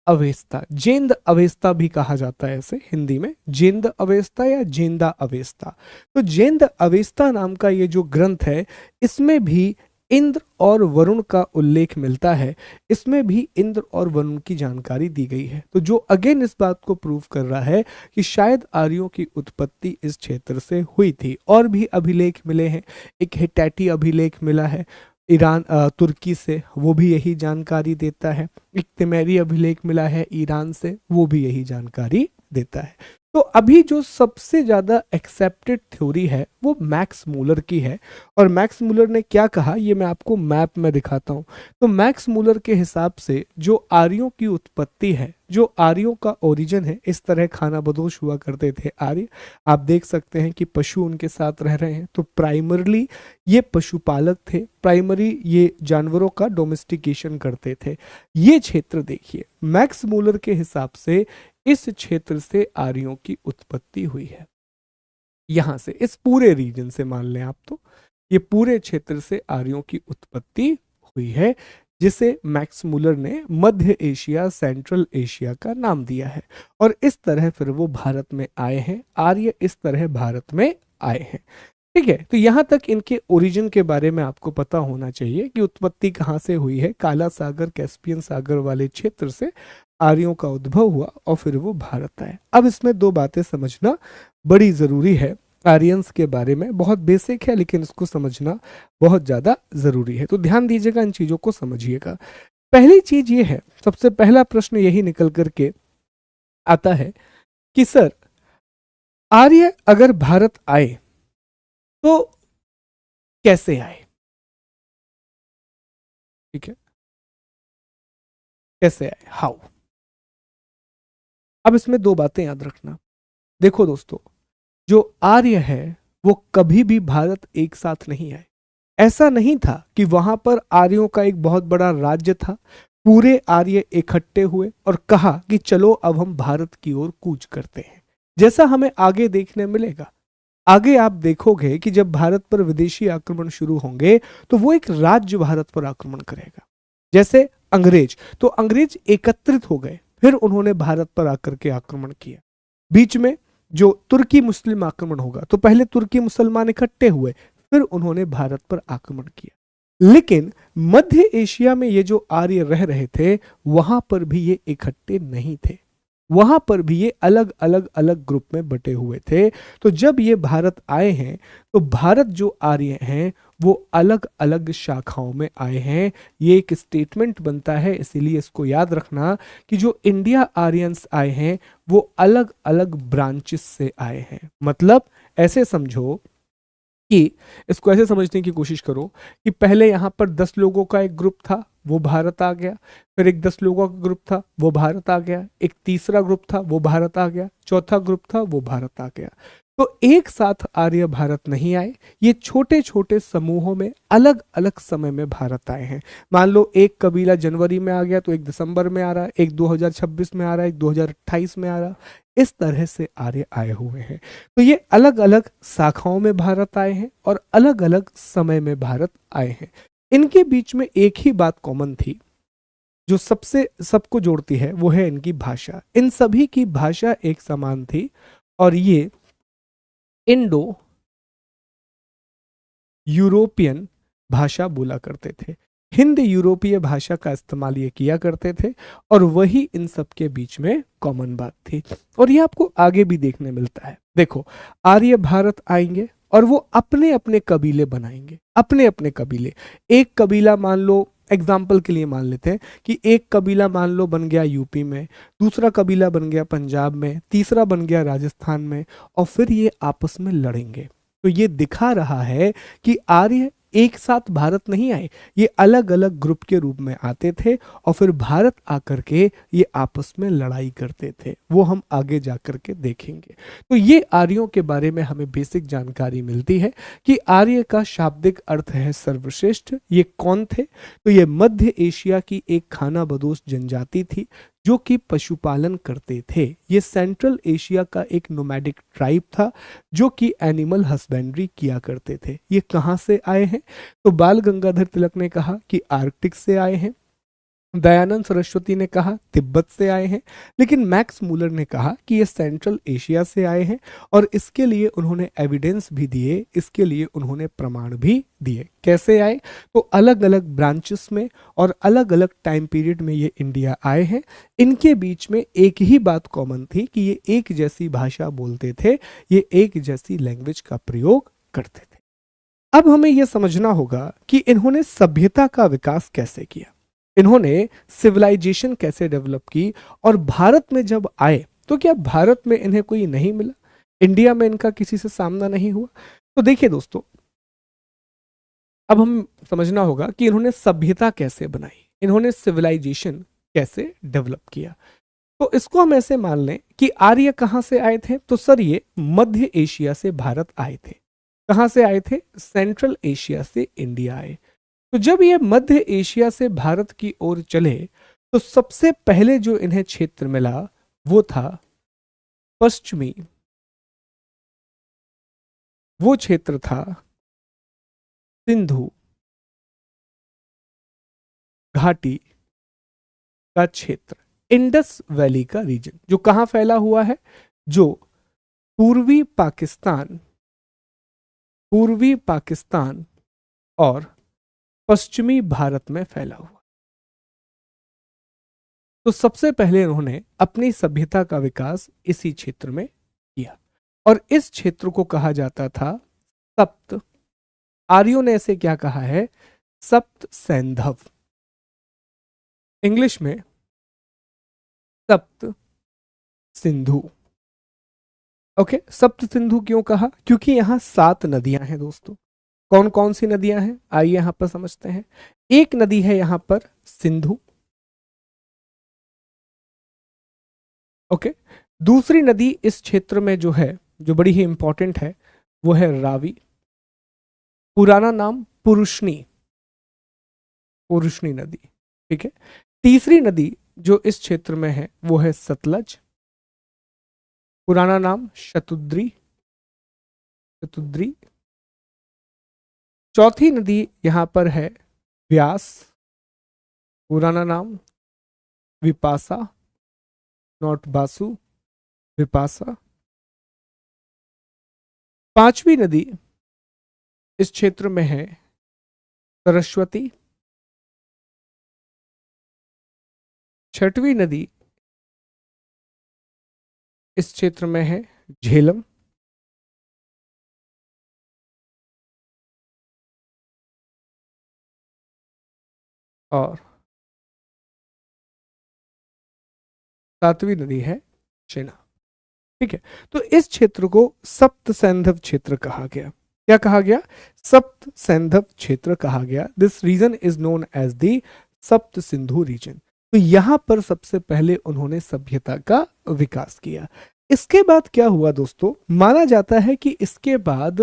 अवेस्ता, जेंद अवेस्ता भी कहा जाता है इसे हिंदी में, जेंद अवेस्ता या जेंदा अवेस्ता। तो जेंद अवेस्ता नाम का ये जो ग्रंथ है, इसमें भी इंद्र और वरुण का उल्लेख मिलता है। इसमें भी इंद्र और वरुण की जानकारी दी गई है। तो जो अगेन इस बात को प्रूव कर रहा है कि शायद आर्यों की उत्पत्ति इस क्षेत्र से हुई थी। और भी अभिलेख मिले हैं, एक हिटैटी अभिलेख मिला है ईरान तुर्की से, वो भी यही जानकारी देता है। एक तिमेरी अभिलेख मिला है ईरान से, वो भी यही जानकारी देता है। तो अभी जो सबसे ज्यादा एक्सेप्टेड थ्योरी है वो मैक्स मूलर की है। और मैक्स मूलर ने क्या कहा ये मैं आपको मैप में दिखाता हूं। तो मैक्स मूलर के हिसाब से जो आर्यों की उत्पत्ति है, जो आर्यों का ओरिजिन है, इस तरह खाना बदोश हुआ करते थे आर्य। आप देख सकते हैं कि पशु उनके साथ रह रहे हैं। तो प्राइमरली ये पशुपालक थे, प्राइमरी ये जानवरों का डोमेस्टिकेशन करते थे। ये क्षेत्र देखिए, मैक्स मूलर के हिसाब से इस क्षेत्र से आर्यों की उत्पत्ति हुई है। यहां से, इस पूरे रीजन से मान लें आप, तो ये पूरे क्षेत्र से आर्यों की उत्पत्ति हुई है, जिसे मैक्स मूलर ने मध्य एशिया, सेंट्रल एशिया का नाम दिया है। और इस तरह फिर वो भारत में आए हैं, आर्य इस तरह भारत में आए हैं। ठीक है, तो यहां तक इनके ओरिजिन के बारे में आपको पता होना चाहिए कि उत्पत्ति कहां से हुई है। काला सागर, कैस्पियन सागर वाले क्षेत्र से आर्यों का उद्भव हुआ और फिर वो भारत आए। अब इसमें 2 बातें समझना बड़ी जरूरी है आर्यंस के बारे में। बहुत बेसिक है लेकिन इसको समझना बहुत ज्यादा जरूरी है। तो ध्यान दीजिएगा, इन चीजों को समझिएगा। पहली चीज ये है, सबसे पहला प्रश्न यही निकल करके आता है कि सर आर्य अगर भारत आए तो कैसे आए? ठीक है, कैसे आए, हाउ। अब इसमें दो बातें याद रखना। देखो दोस्तों, जो आर्य है वो कभी भी भारत एक साथ नहीं आए। ऐसा नहीं था कि वहां पर आर्यों का एक बहुत बड़ा राज्य था, पूरे आर्य इकट्ठे हुए और कहा कि चलो अब हम भारत की ओर कूच करते हैं, जैसा हमें आगे देखने मिलेगा। आगे आप देखोगे कि जब भारत पर विदेशी आक्रमण शुरू होंगे तो वो एक राज्य भारत पर आक्रमण करेगा। जैसे अंग्रेज, तो अंग्रेज एकत्रित हो गए, फिर उन्होंने भारत पर आकर के आक्रमण किया। बीच में जो तुर्की मुस्लिम आक्रमण होगा तो पहले तुर्की मुसलमान इकट्ठे हुए, फिर उन्होंने भारत पर आक्रमण किया। लेकिन मध्य एशिया में ये जो आर्य रह रहे थे वहां पर भी ये इकट्ठे नहीं थे, वहां पर भी ये अलग अलग अलग ग्रुप में बटे हुए थे। तो जब ये भारत आए हैं तो भारत जो आर्य हैं वो अलग अलग शाखाओं में आए हैं। ये एक स्टेटमेंट बनता है, इसीलिए इसको याद रखना कि जो इंडिया आर्यंस आए हैं वो अलग अलग ब्रांचेस से आए हैं। मतलब ऐसे समझो कि इसको ऐसे समझने की कोशिश करो कि पहले यहाँ पर 10 लोगों का एक ग्रुप था, वो भारत आ गया। फिर एक 10 लोगों का ग्रुप था, वो भारत आ गया। एक तीसरा ग्रुप था, वो भारत आ गया। चौथा ग्रुप था, वो भारत आ गया। तो एक साथ आर्य भारत नहीं आए, ये छोटे छोटे समूहों में अलग अलग समय में भारत आए हैं। मान लो एक कबीला जनवरी में आ गया तो एक दिसंबर में आ रहा है, एक 2026 में आ रहा है, एक 2028 में आ रहा है। इस तरह से आर्य आए हुए हैं। तो ये अलग अलग शाखाओं में भारत आए हैं और अलग अलग समय में भारत आए हैं। इनके बीच में एक ही बात कॉमन थी जो सबसे सबको जोड़ती है, वो है इनकी भाषा। इन सभी की भाषा एक समान थी और ये इंडो यूरोपियन भाषा बोला करते थे। हिंद यूरोपीय भाषा का इस्तेमाल ये किया करते थे और वही इन सब के बीच में कॉमन बात थी। और ये आपको आगे भी देखने मिलता है। देखो, आर्य भारत आएंगे और वो अपने अपने कबीले बनाएंगे, अपने अपने कबीले। एक कबीला मान लो, एग्जाम्पल के लिए मान लेते हैं कि एक कबीला मान लो बन गया यूपी में, दूसरा कबीला बन गया पंजाब में, तीसरा बन गया राजस्थान में, और फिर ये आपस में लड़ेंगे। तो ये दिखा रहा है कि आर्य एक साथ भारत नहीं आए, ये अलग अलग ग्रुप के रूप में आते थे और फिर भारत आकर के ये आपस में लड़ाई करते थे। वो हम आगे जाकर के देखेंगे। तो ये आर्यों के बारे में हमें बेसिक जानकारी मिलती है कि आर्य का शाब्दिक अर्थ है सर्वश्रेष्ठ। ये कौन थे? तो ये मध्य एशिया की एक खानाबदोश जनजाति थी जो कि पशुपालन करते थे। ये सेंट्रल एशिया का एक नोमैडिक ट्राइब था जो कि एनिमल हस्बेंड्री किया करते थे। ये कहाँ से आए हैं? तो बाल गंगाधर तिलक ने कहा कि आर्कटिक से आए हैं। दयानंद सरस्वती ने कहा तिब्बत से आए हैं। लेकिन मैक्स मूलर ने कहा कि ये सेंट्रल एशिया से आए हैं और इसके लिए उन्होंने एविडेंस भी दिए, इसके लिए उन्होंने प्रमाण भी दिए। कैसे आए? तो अलग अलग ब्रांचेस में और अलग अलग टाइम पीरियड में ये इंडिया आए हैं। इनके बीच में एक ही बात कॉमन थी कि ये एक जैसी भाषा बोलते थे, ये एक जैसी लैंग्वेज का प्रयोग करते थे। अब हमें यह समझना होगा कि इन्होंने सभ्यता का विकास कैसे किया, इन्होंने सिविलाइजेशन कैसे डेवलप की, और भारत में जब आए तो क्या भारत में इन्हें कोई नहीं मिला? इंडिया में इनका किसी से सामना नहीं हुआ? तो देखिए दोस्तों, अब हम समझना होगा कि इन्होंने सभ्यता कैसे बनाई, इन्होंने सिविलाइजेशन कैसे डेवलप किया। तो इसको हम ऐसे मान लें कि आर्य कहां से आए थे? तो सर ये मध्य एशिया से भारत आए थे। कहां से आए थे? सेंट्रल एशिया से इंडिया आए। तो जब ये मध्य एशिया से भारत की ओर चले तो सबसे पहले जो इन्हें क्षेत्र मिला वो था पश्चिमी, वो क्षेत्र था सिंधु घाटी का क्षेत्र, इंडस वैली का रीजन, जो कहां फैला हुआ है? जो पूर्वी पाकिस्तान, पूर्वी पाकिस्तान और पश्चिमी भारत में फैला हुआ। तो सबसे पहले उन्होंने अपनी सभ्यता का विकास इसी क्षेत्र में किया और इस क्षेत्र को कहा जाता था सप्त, आर्यों ने इसे क्या कहा है? सप्त सैंधव, इंग्लिश में सप्त सिंधु। ओके, सप्त सिंधु क्यों कहा? क्योंकि यहाँ 7 नदियां हैं दोस्तों। कौन कौन सी नदियां हैं, आइए यहाँ पर समझते हैं। एक नदी है यहाँ पर सिंधु। ओके, दूसरी नदी इस क्षेत्र में जो है, जो बड़ी ही इंपॉर्टेंट है, वो है रावी। पुराना नाम पुरुषनी, पुरुषनी नदी। ठीक है। तीसरी नदी जो इस क्षेत्र में है वो है सतलज। पुराना नाम शतुद्री, शतुद्री। चौथी नदी यहां पर है व्यास। पुराना नाम विपासा, नॉट बासु, विपासा। पांचवी नदी इस क्षेत्र में है सरस्वती। छठवीं नदी इस क्षेत्र में है झेलम। और सातवीं नदी है चेनाब। ठीक है। तो इस क्षेत्र को सप्त सैंधव क्षेत्र कहा गया। क्या कहा गया? सप्त सैंधव क्षेत्र कहा गया। This region is known as the Sapta Sindhu reason. तो यहां पर सबसे पहले उन्होंने सभ्यता का विकास किया। इसके बाद क्या हुआ दोस्तों? माना जाता है कि इसके बाद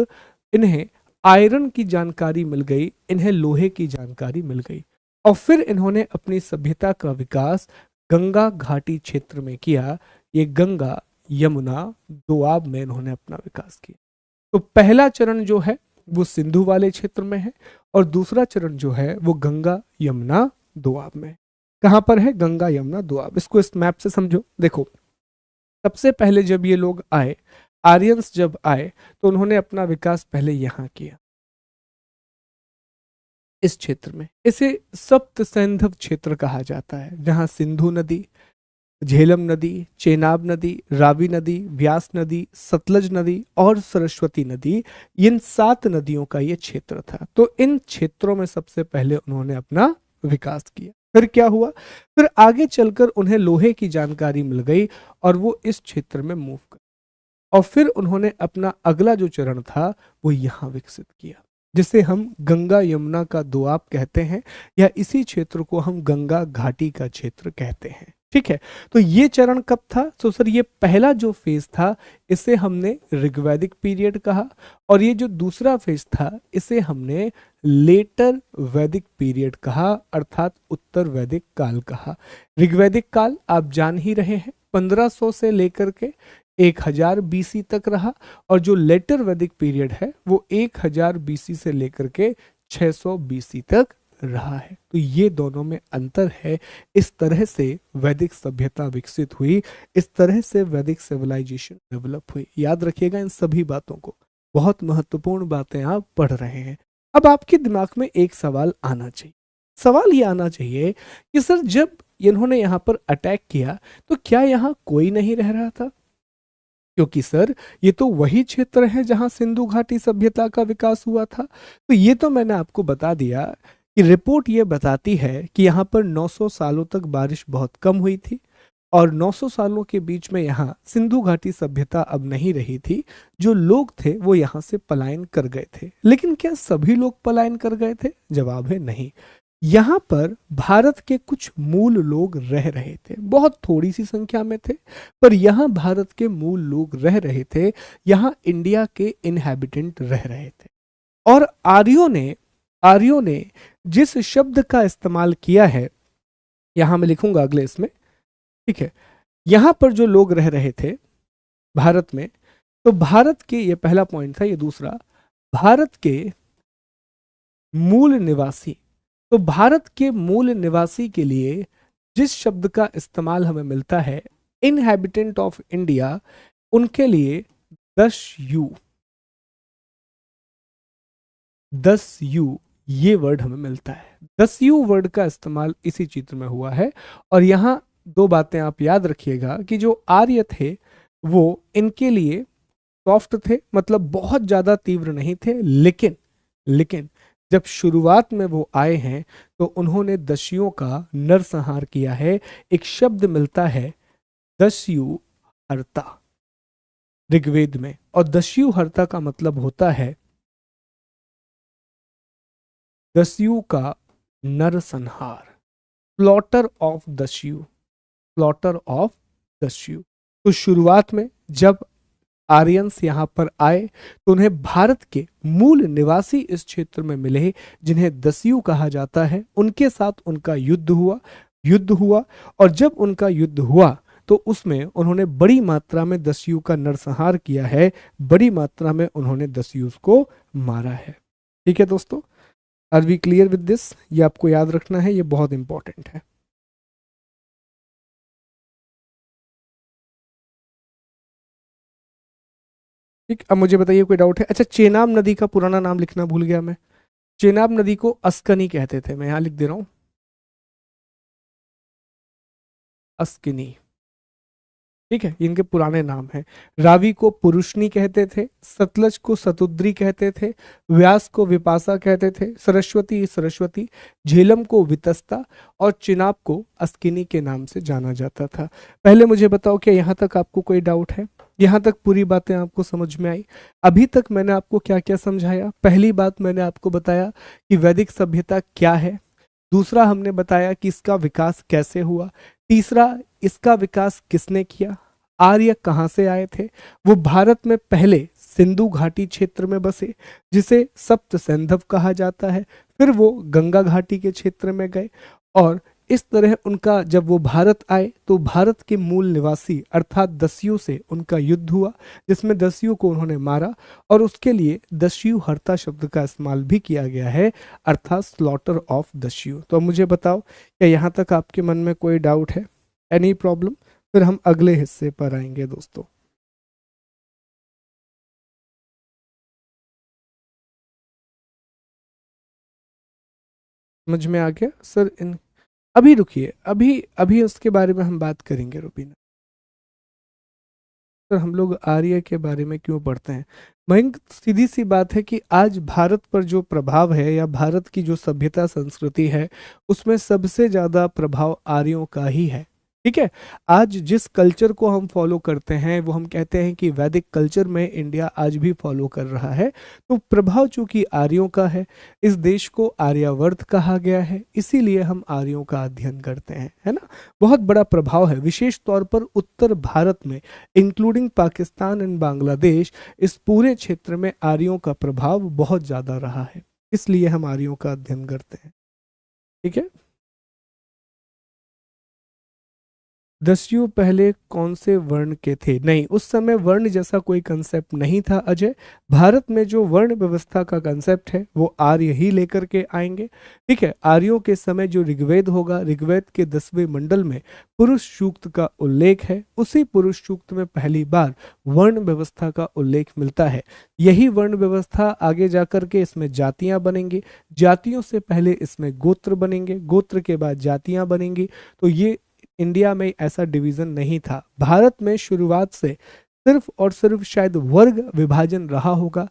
इन्हें आयरन की जानकारी मिल गई, इन्हें लोहे की जानकारी मिल गई, और फिर इन्होंने अपनी सभ्यता का विकास गंगा घाटी क्षेत्र में किया। ये गंगा यमुना दोआब में इन्होंने अपना विकास किया। तो पहला चरण जो है वो सिंधु वाले क्षेत्र में है, और दूसरा चरण जो है वो गंगा यमुना दोआब में है। कहां पर है? गंगा यमुना दोआब। इसको इस मैप से समझो। देखो, सबसे पहले जब ये लोग आए, आर्यंस जब आए, तो उन्होंने अपना विकास पहले यहां किया, इस क्षेत्र में। इसे सप्त सैंधव क्षेत्र कहा जाता है, जहां सिंधु नदी, झेलम नदी, चेनाब नदी, रावी नदी, व्यास नदी, सतलज नदी और सरस्वती नदी, इन 7 नदियों का ये क्षेत्र था। तो इन क्षेत्रों में सबसे पहले उन्होंने अपना विकास किया। फिर क्या हुआ? फिर आगे चलकर उन्हें लोहे की जानकारी मिल गई, और वो इस क्षेत्र में मूव कर, और फिर उन्होंने अपना अगला जो चरण था वो यहां विकसित किया, जिसे हम गंगा यमुना का दोआब कहते हैं, या इसी क्षेत्र को हम गंगा घाटी का क्षेत्र कहते हैं। ठीक है। तो ये चरण कब था? तो सर, ये पहला जो फेज था इसे हमने ऋग्वैदिक पीरियड कहा, और ये जो दूसरा फेज था इसे हमने लेटर वैदिक पीरियड कहा, अर्थात उत्तर वैदिक काल कहा। ऋग्वैदिक काल आप जान ही रहे हैं, 1500 से लेकर के 1000 बीसी तक रहा, और जो लेटर वैदिक पीरियड है वो 1000 बीसी से लेकर के 600 बीसी तक रहा है। तो ये दोनों में अंतर है। इस तरह से वैदिक सभ्यता विकसित हुई, इस तरह से वैदिक सिविलाइजेशन डेवलप हुई। याद रखिएगा इन सभी बातों को, बहुत महत्वपूर्ण बातें आप पढ़ रहे हैं। अब आपके दिमाग में एक सवाल आना चाहिए। सवाल ये आना चाहिए कि सर, जब इन्होंने यहाँ पर अटैक किया तो क्या यहाँ कोई नहीं रह रहा था? क्योंकि सर, ये तो वही क्षेत्र है जहां सिंधु घाटी सभ्यता का विकास हुआ था। तो ये तो मैंने आपको बता दिया कि रिपोर्ट ये बताती है कि यहाँ पर 900 सालों तक बारिश बहुत कम हुई थी, और 900 सालों के बीच में यहाँ सिंधु घाटी सभ्यता अब नहीं रही थी। जो लोग थे वो यहाँ से पलायन कर गए थे। लेकिन क्या सभी लोग पलायन कर गए थे? जवाब है नहीं। यहाँ पर भारत के कुछ मूल लोग रह रहे थे, बहुत थोड़ी सी संख्या में थे, पर यहाँ भारत के मूल लोग रह रहे थे। यहाँ इंडिया के इनहैबिटेंट रह रहे थे। और आर्यों ने जिस शब्द का इस्तेमाल किया है, यहां मैं लिखूंगा अगले इसमें। ठीक है। यहां पर जो लोग रह रहे थे भारत में, तो भारत के, ये पहला पॉइंट था। ये दूसरा, भारत के मूल निवासी। तो भारत के मूल निवासी के लिए जिस शब्द का इस्तेमाल हमें मिलता है, इनहैबिटेंट ऑफ इंडिया, उनके लिए 10U, 10U ये वर्ड हमें मिलता है। 10U वर्ड का इस्तेमाल इसी चित्र में हुआ है। और यहां दो बातें आप याद रखिएगा कि जो आर्य थे वो इनके लिए सॉफ्ट थे, मतलब बहुत ज्यादा तीव्र नहीं थे, लेकिन जब शुरुआत में वो आए हैं तो उन्होंने दस्युओं का नरसंहार किया है। एक शब्द मिलता है 10U हरता, ऋग्वेद में। और दस्यु हर्ता का मतलब होता है दस्यु का नरसंहार, स्लॉटर ऑफ दस्यु, स्लॉटर ऑफ दस्यु। तो शुरुआत में जब आर्यंस यहाँ पर आए तो उन्हें भारत के मूल निवासी इस क्षेत्र में मिले जिन्हें दस्यु कहा जाता है, उनके साथ उनका युद्ध हुआ। और जब उनका युद्ध हुआ तो उसमें उन्होंने बड़ी मात्रा में दस्यु का नरसंहार किया है, बड़ी मात्रा में उन्होंने दस्यु को मारा है। ठीक है दोस्तों, are we clear with this? ये आपको याद रखना है, ये बहुत इंपॉर्टेंट है। ठीक, अब मुझे बताइए कोई डाउट है? अच्छा, चेनाब नदी का पुराना नाम लिखना भूल गया मैं। चेनाब नदी को अस्कनी कहते थे, मैं यहाँ लिख दे रहा हूँ, अस्किनी। ठीक है, ये इनके पुराने नाम हैं। रावी को पुरुषनी कहते थे, सतलज को सतुद्री कहते थे, व्यास को विपासा कहते थे, सरस्वती, झेलम को वितस्ता और चिनाब को अस्किनी के नाम से जाना जाता था। पहले मुझे बताओ क्या यहाँ तक आपको कोई डाउट है? यहाँ तक पूरी बातें आपको समझ में आई? अभी तक मैंने आपको क्या क्या समझाया? पहली बात मैंने आपको बताया कि वैदिक सभ्यता क्या है। दूसरा हमने बताया कि इसका विकास कैसे हुआ। तीसरा, इसका विकास किसने किया, आर्य कहाँ से आए थे। वो भारत में पहले सिंधु घाटी क्षेत्र में बसे जिसे सप्त सैंधव कहा जाता है, फिर वो गंगा घाटी के क्षेत्र में गए और इस तरह उनका जब वो भारत आए तो भारत के मूल निवासी अर्थात दस्यु से उनका युद्ध हुआ जिसमें दस्यु को उन्होंने मारा और उसके लिए दस्यु हर्ता शब्द का इस्तेमाल भी किया गया है, अर्थात स्लॉटर ऑफ दस्यु। तो अब मुझे बताओ क्या यहाँ तक आपके मन में कोई डाउट है? Any problem? फिर हम अगले हिस्से पर आएंगे दोस्तों। समझ में आ गया सर? इन अभी रुकिए, अभी अभी उसके बारे में हम बात करेंगे रुबीना। सर हम लोग आर्य के बारे में क्यों पढ़ते हैं? मयंक, सीधी सी बात है कि आज भारत पर जो प्रभाव है या भारत की जो सभ्यता संस्कृति है उसमें सबसे ज्यादा प्रभाव आर्यों का ही है। ठीक है, आज जिस कल्चर को हम फॉलो करते हैं वो हम कहते हैं कि वैदिक कल्चर में इंडिया आज भी फॉलो कर रहा है, तो प्रभाव चूंकि आर्यों का है, इस देश को आर्यावर्त कहा गया है, इसीलिए हम आर्यों का अध्ययन करते हैं, है ना। बहुत बड़ा प्रभाव है, विशेष तौर पर उत्तर भारत में इंक्लूडिंग पाकिस्तान एंड बांग्लादेश, इस पूरे क्षेत्र में आर्यों का प्रभाव बहुत ज्यादा रहा है, इसलिए हम आर्यों का अध्ययन करते हैं। ठीक है, दस्यु पहले कौन से वर्ण के थे? नहीं, उस समय वर्ण जैसा कोई कंसेप्ट नहीं था अजय। भारत में जो वर्ण व्यवस्था का कंसेप्ट है वो आर्य ही लेकर के आएंगे। ठीक है, आर्यों के समय जो ऋग्वेद होगा, ऋग्वेद के 10वें मंडल में पुरुष सूक्त का उल्लेख है, उसी पुरुष सूक्त में पहली बार वर्ण व्यवस्था का उल्लेख मिलता है। यही वर्ण व्यवस्था आगे जाकर के इसमें जातियां बनेंगी, जातियों से पहले इसमें गोत्र बनेंगे, गोत्र के बाद जातियां बनेंगी। तो ये इंडिया में ऐसा डिवीजन नहीं था। भारत में शुरुआत से सिर्फ और सिर्फ शायद वर्ग विभाजन रहा होगा,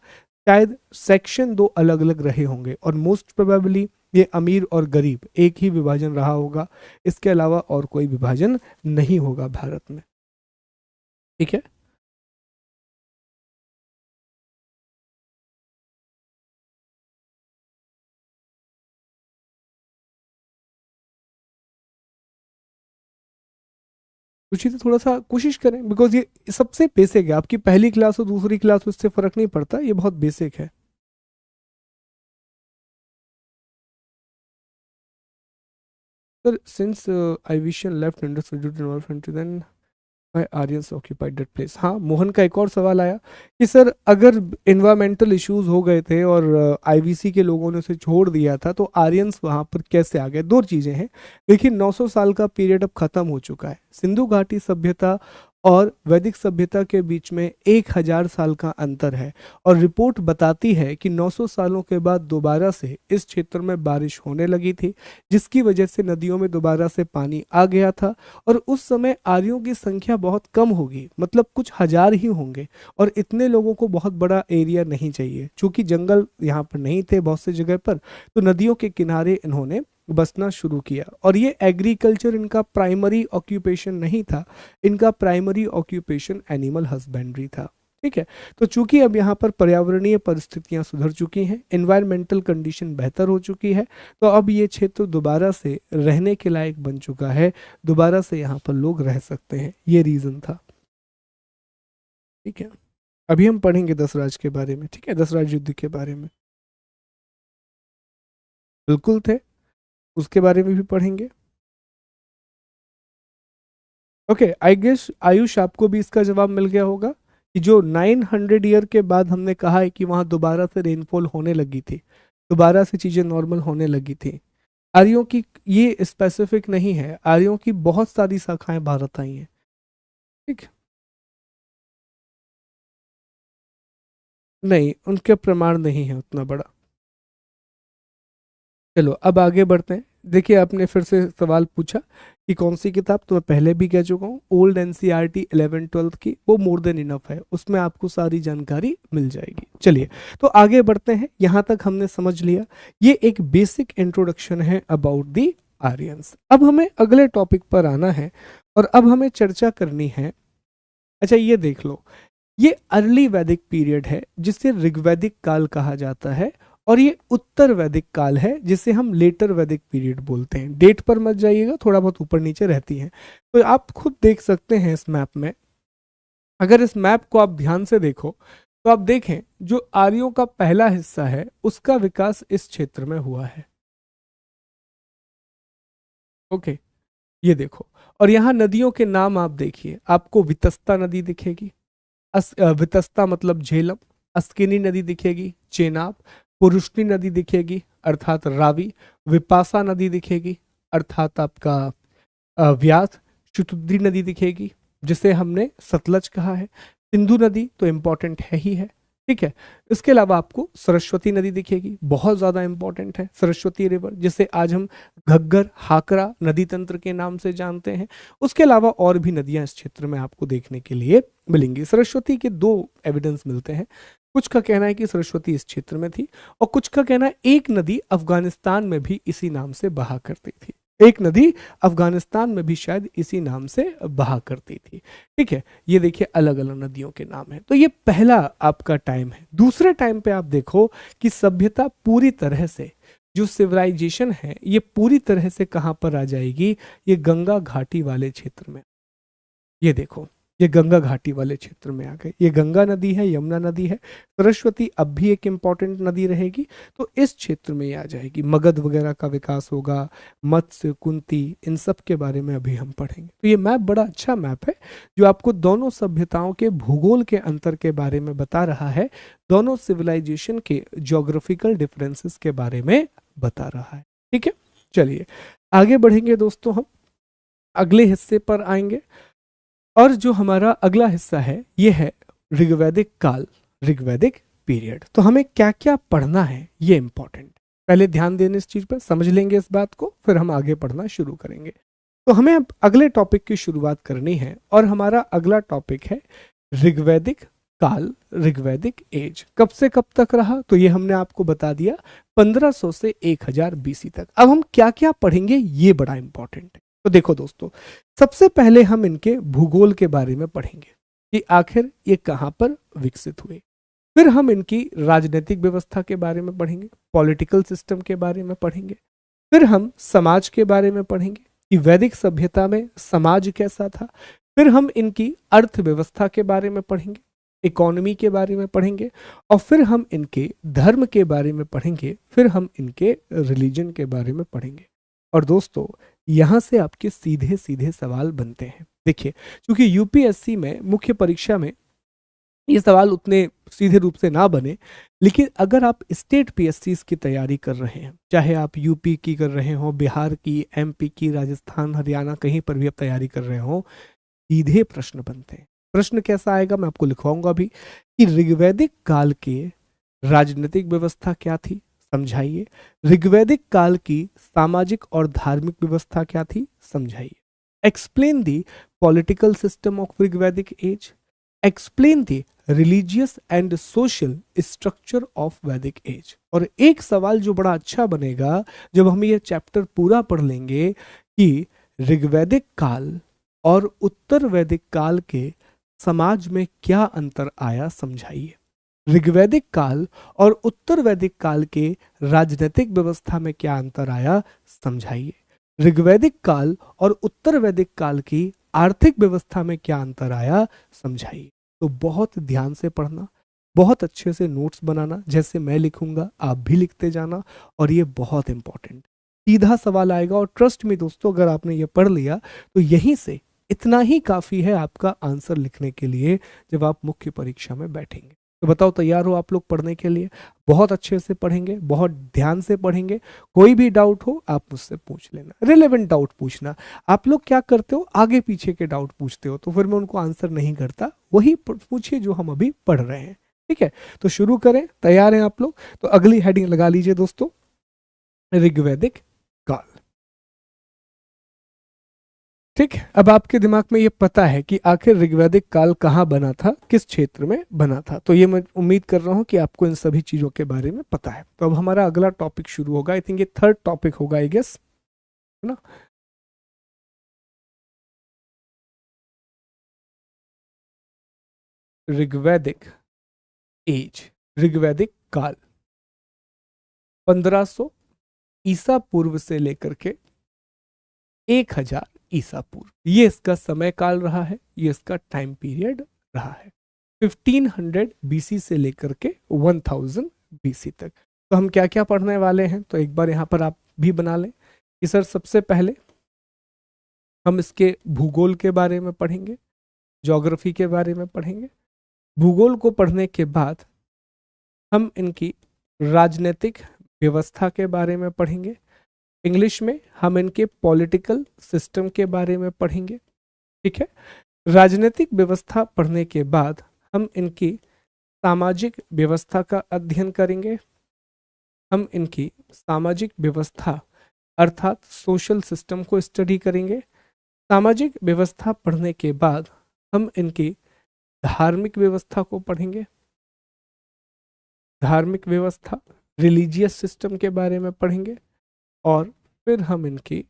शायद सेक्शन दो अलग अलग रहे होंगे और मोस्ट प्रोबेबली ये अमीर और गरीब एक ही विभाजन रहा होगा, इसके अलावा और कोई विभाजन नहीं होगा भारत में। ठीक है, तो थोड़ा सा कोशिश करें, बिकॉज ये सबसे बेसिक है, आपकी पहली क्लास हो दूसरी क्लास हो इससे फर्क नहीं पड़ता, ये बहुत बेसिक है। सर सिंस आइविशन left under then by Aryans occupied that place. हाँ, मोहन का एक और सवाल आया कि सर अगर इन्वायरमेंटल इश्यूज हो गए थे और आईवीसी के लोगों ने उसे छोड़ दिया था तो आर्यंस वहाँ पर कैसे आ गए? दो चीज़ें हैं, देखिए 900 साल का पीरियड अब खत्म हो चुका है, सिंधु घाटी सभ्यता और वैदिक सभ्यता के बीच में 1000 साल का अंतर है और रिपोर्ट बताती है कि 900 सालों के बाद दोबारा से इस क्षेत्र में बारिश होने लगी थी जिसकी वजह से नदियों में दोबारा से पानी आ गया था और उस समय आर्यों की संख्या बहुत कम होगी, मतलब कुछ हजार ही होंगे और इतने लोगों को बहुत बड़ा एरिया नहीं चाहिए, क्योंकि जंगल यहाँ पर नहीं थे बहुत सी जगह पर, तो नदियों के किनारे इन्होंने बसना शुरू किया और ये एग्रीकल्चर इनका प्राइमरी ऑक्यूपेशन नहीं था, इनका प्राइमरी ऑक्यूपेशन एनिमल हस्बेंड्री था। ठीक है। तो चूंकि अब यहाँ पर पर्यावरणीय परिस्थितियां सुधर चुकी हैं, एनवायरमेंटल कंडीशन बेहतर हो चुकी है, तो अब ये क्षेत्र दोबारा से रहने के लायक बन चुका है, दोबारा से यहाँ पर लोग रह सकते हैं, ये रीजन था। ठीक है, अभी हम पढ़ेंगे दसराज के बारे में, ठीक है, दसराज युद्ध के बारे में, बिल्कुल थे, उसके बारे में भी पढ़ेंगे। ओके, आई गेस आयुष आपको भी इसका जवाब मिल गया होगा कि जो 900 ईयर के बाद हमने कहा है कि वहां दोबारा से रेनफॉल होने लगी थी, दोबारा से चीजें नॉर्मल होने लगी थी। आर्यों की ये स्पेसिफिक नहीं है, आर्यों की बहुत सारी शाखाएं भारत आई हैं। ठीक, नहीं उनके प्रमाण नहीं है उतना बड़ा। चलो अब आगे बढ़ते हैं। देखिए आपने फिर से सवाल पूछा कि कौन सी किताब, तो मैं पहले भी कह चुका हूँ, ओल्ड एनसीईआरटी 11th-12th की, वो मोर देन इनफ है, उसमें आपको सारी जानकारी मिल जाएगी। चलिए तो आगे बढ़ते हैं, यहाँ तक हमने समझ लिया, ये एक बेसिक इंट्रोडक्शन है अबाउट दी आर्यंस। अब हमें अगले टॉपिक पर आना है और अब हमें चर्चा करनी है। अच्छा ये देख लो, ये अर्ली वैदिक पीरियड है जिसे ऋग्वैदिक काल कहा जाता है, और ये उत्तर वैदिक काल है जिसे हम लेटर वैदिक पीरियड बोलते हैं। डेट पर मत जाइएगा, थोड़ा बहुत ऊपर नीचे रहती है, तो आप खुद देख सकते हैं इस मैप में। अगर इस मैप को आप ध्यान से देखो तो आप देखें जो आर्यों का पहला हिस्सा है उसका विकास इस क्षेत्र में हुआ है। ओके, ये देखो, और यहाँ नदियों के नाम आप देखिए, आपको वितस्ता नदी दिखेगी, वितस्ता मतलब झेलम, अस्किनी नदी दिखेगी, चेनाब, पुरुषनी नदी दिखेगी अर्थात रावी, विपासा नदी दिखेगी अर्थात आपका व्यास, शुतुद्री नदी दिखेगी जिसे हमने सतलज कहा है, सिंधु नदी तो इम्पोर्टेंट है ही है, ठीक है। इसके अलावा आपको सरस्वती नदी दिखेगी, बहुत ज्यादा इंपॉर्टेंट है सरस्वती रिवर, जिसे आज हम घग्गर हाकरा नदी तंत्र के नाम से जानते हैं। उसके अलावा और भी नदियां इस क्षेत्र में आपको देखने के लिए मिलेंगी। सरस्वती के दो एविडेंस मिलते हैं, कुछ का कहना है कि सरस्वती इस क्षेत्र में थी और कुछ का कहना है एक नदी अफगानिस्तान में भी इसी नाम से बहा करती थी, एक नदी अफगानिस्तान में भी शायद इसी नाम से बहा करती थी, ठीक है। ये देखिए अलग अलग नदियों के नाम है। तो ये पहला आपका टाइम है। दूसरे टाइम पे आप देखो कि सभ्यता पूरी तरह से, जो सिविलाइजेशन है ये पूरी तरह से कहां पर आ जाएगी, ये गंगा घाटी वाले क्षेत्र में। ये देखो, ये गंगा घाटी वाले क्षेत्र में आ गए, ये गंगा नदी है, यमुना नदी है, सरस्वती अब भी एक इंपॉर्टेंट नदी रहेगी, तो इस क्षेत्र में ये आ जाएगी। मगध वगैरह का विकास होगा, मत्स्य, कुंती, इन सब के बारे में अभी हम पढ़ेंगे। तो ये मैप बड़ा अच्छा मैप है जो आपको दोनों सभ्यताओं के भूगोल के अंतर के बारे में बता रहा है, दोनों सिविलाइजेशन के ज्योग्राफिकल डिफरेंसेस के बारे में बता रहा है, ठीक है। चलिए आगे बढ़ेंगे दोस्तों, हम अगले हिस्से पर आएंगे और जो हमारा अगला हिस्सा है ये है ऋग्वैदिक काल, ऋग्वैदिक पीरियड। तो हमें क्या क्या पढ़ना है ये इंपॉर्टेंट, पहले ध्यान देने इस चीज पर, समझ लेंगे इस बात को, फिर हम आगे पढ़ना शुरू करेंगे। तो हमें अब अगले टॉपिक की शुरुआत करनी है और हमारा अगला टॉपिक है ऋग्वैदिक काल, ऋग्वैदिक एज। कब से कब तक रहा, तो ये हमने आपको बता दिया 1500 से 1000 BC तक। अब हम क्या क्या पढ़ेंगे ये बड़ा इंपॉर्टेंट है। तो देखो दोस्तों, सबसे पहले हम इनके भूगोल के बारे में पढ़ेंगे कि आखिर ये कहां पर विकसित हुए। फिर हम इनकी राजनीतिक व्यवस्था के बारे में पढ़ेंगे, पॉलिटिकल सिस्टम के बारे में पढ़ेंगे। फिर हम समाज के बारे में पढ़ेंगे कि वैदिक सभ्यता में समाज कैसा था। फिर हम इनकी अर्थव्यवस्था के बारे में पढ़ेंगे, इकोनॉमी के बारे में पढ़ेंगे, और फिर हम इनके धर्म के बारे में पढ़ेंगे, फिर हम इनके रिलीजन के बारे में पढ़ेंगे। और दोस्तों यहां से आपके सीधे सीधे सवाल बनते हैं। देखिए क्योंकि यूपीएससी में मुख्य परीक्षा में ये सवाल उतने सीधे रूप से ना बने, लेकिन अगर आप स्टेट पीएससी की तैयारी कर रहे हैं, चाहे आप यूपी की कर रहे हो, बिहार की, एमपी की, राजस्थान, हरियाणा, कहीं पर भी आप तैयारी कर रहे हो, सीधे प्रश्न बनते हैं। प्रश्न कैसा आएगा मैं आपको लिखवाऊंगा अभी, कि ऋग्वैदिक काल के राजनीतिक व्यवस्था क्या थी, समझाइए। ऋग्वैदिक काल की सामाजिक और धार्मिक व्यवस्था क्या थी, समझाइए। Explain the political system of Rigvedic age, explain the religious and social structure of Vedic age. और एक सवाल जो बड़ा अच्छा बनेगा जब हम ये चैप्टर पूरा पढ़ लेंगे कि ऋग्वैदिक काल और उत्तर वैदिक काल के समाज में क्या अंतर आया समझाइए। ऋग्वैदिक काल और उत्तर वैदिक काल के राजनीतिक व्यवस्था में क्या अंतर आया समझाइए। ऋग्वैदिक काल और उत्तर वैदिक काल की आर्थिक व्यवस्था में क्या अंतर आया समझाइए। तो बहुत ध्यान से पढ़ना, बहुत अच्छे से नोट्स बनाना, जैसे मैं लिखूंगा आप भी लिखते जाना, और ये बहुत इंपॉर्टेंट सीधा सवाल आएगा। और ट्रस्ट में दोस्तों, अगर आपने ये पढ़ लिया तो यहीं से इतना ही काफी है आपका आंसर लिखने के लिए जब आप मुख्य परीक्षा में बैठेंगे। तो बताओ, तैयार हो आप लोग पढ़ने के लिए? बहुत अच्छे से पढ़ेंगे, बहुत ध्यान से पढ़ेंगे। कोई भी डाउट हो आप मुझसे पूछ लेना, रिलेवेंट डाउट पूछना। आप लोग क्या करते हो, आगे पीछे के डाउट पूछते हो, तो फिर मैं उनको आंसर नहीं करता। वही पूछिए जो हम अभी पढ़ रहे हैं, ठीक है? तो शुरू करें, तैयार हैं आप लोग? तो अगली हेडिंग लगा लीजिए दोस्तों, ऋग्वैदिक काल। ठीक है, अब आपके दिमाग में ये पता है कि आखिर ऋग्वैदिक काल कहाँ बना था, किस क्षेत्र में बना था। तो ये मैं उम्मीद कर रहा हूँ कि आपको इन सभी चीजों के बारे में पता है। तो अब हमारा अगला टॉपिक शुरू होगा। आई थिंक ये थर्ड टॉपिक होगा, आई गेस, है ना? ऋग्वैदिक एज, ऋग्वैदिक काल 1500 ईसा पूर्व से लेकर के 1000 ईसा पूर्व, ये इसका समय काल रहा है, ये इसका टाइम पीरियड रहा है। 1500 बीसी से लेकर के 1000 बीसी तक। तो हम क्या क्या पढ़ने वाले हैं, तो एक बार यहाँ पर आप भी बना लें कि सर सबसे पहले हम इसके भूगोल के बारे में पढ़ेंगे, ज्योग्राफी के बारे में पढ़ेंगे। भूगोल को पढ़ने के बाद हम इनकी राजनीतिक व्यवस्था के बारे में पढ़ेंगे। इंग्लिश में हम इनके पॉलिटिकल सिस्टम के बारे में पढ़ेंगे, ठीक है? राजनीतिक व्यवस्था पढ़ने के बाद हम इनकी सामाजिक व्यवस्था का अध्ययन करेंगे। हम इनकी सामाजिक व्यवस्था अर्थात सोशल सिस्टम को स्टडी करेंगे। सामाजिक व्यवस्था पढ़ने के बाद हम इनकी धार्मिक व्यवस्था को पढ़ेंगे। धार्मिक व्यवस्था, रिलीजियस सिस्टम के बारे में पढ़ेंगे। और फिर हम इनकी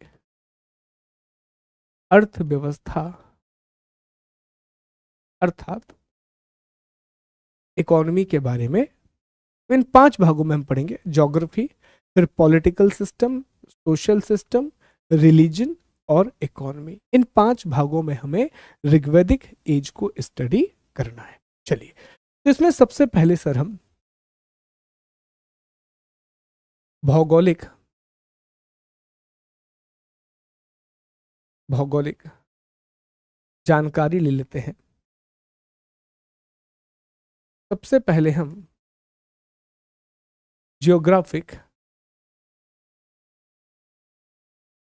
अर्थव्यवस्था अर्थात इकोनॉमी के बारे में, इन 5 भागों में हम पढ़ेंगे। ज्योग्राफी, फिर political system, social system, religion और इकोनॉमी। इन 5 भागों में हमें ऋग्वैदिक एज को स्टडी करना है। चलिए, तो इसमें सबसे पहले सर हम भौगोलिक जानकारी ले लेते हैं। सबसे पहले हम जियोग्राफिक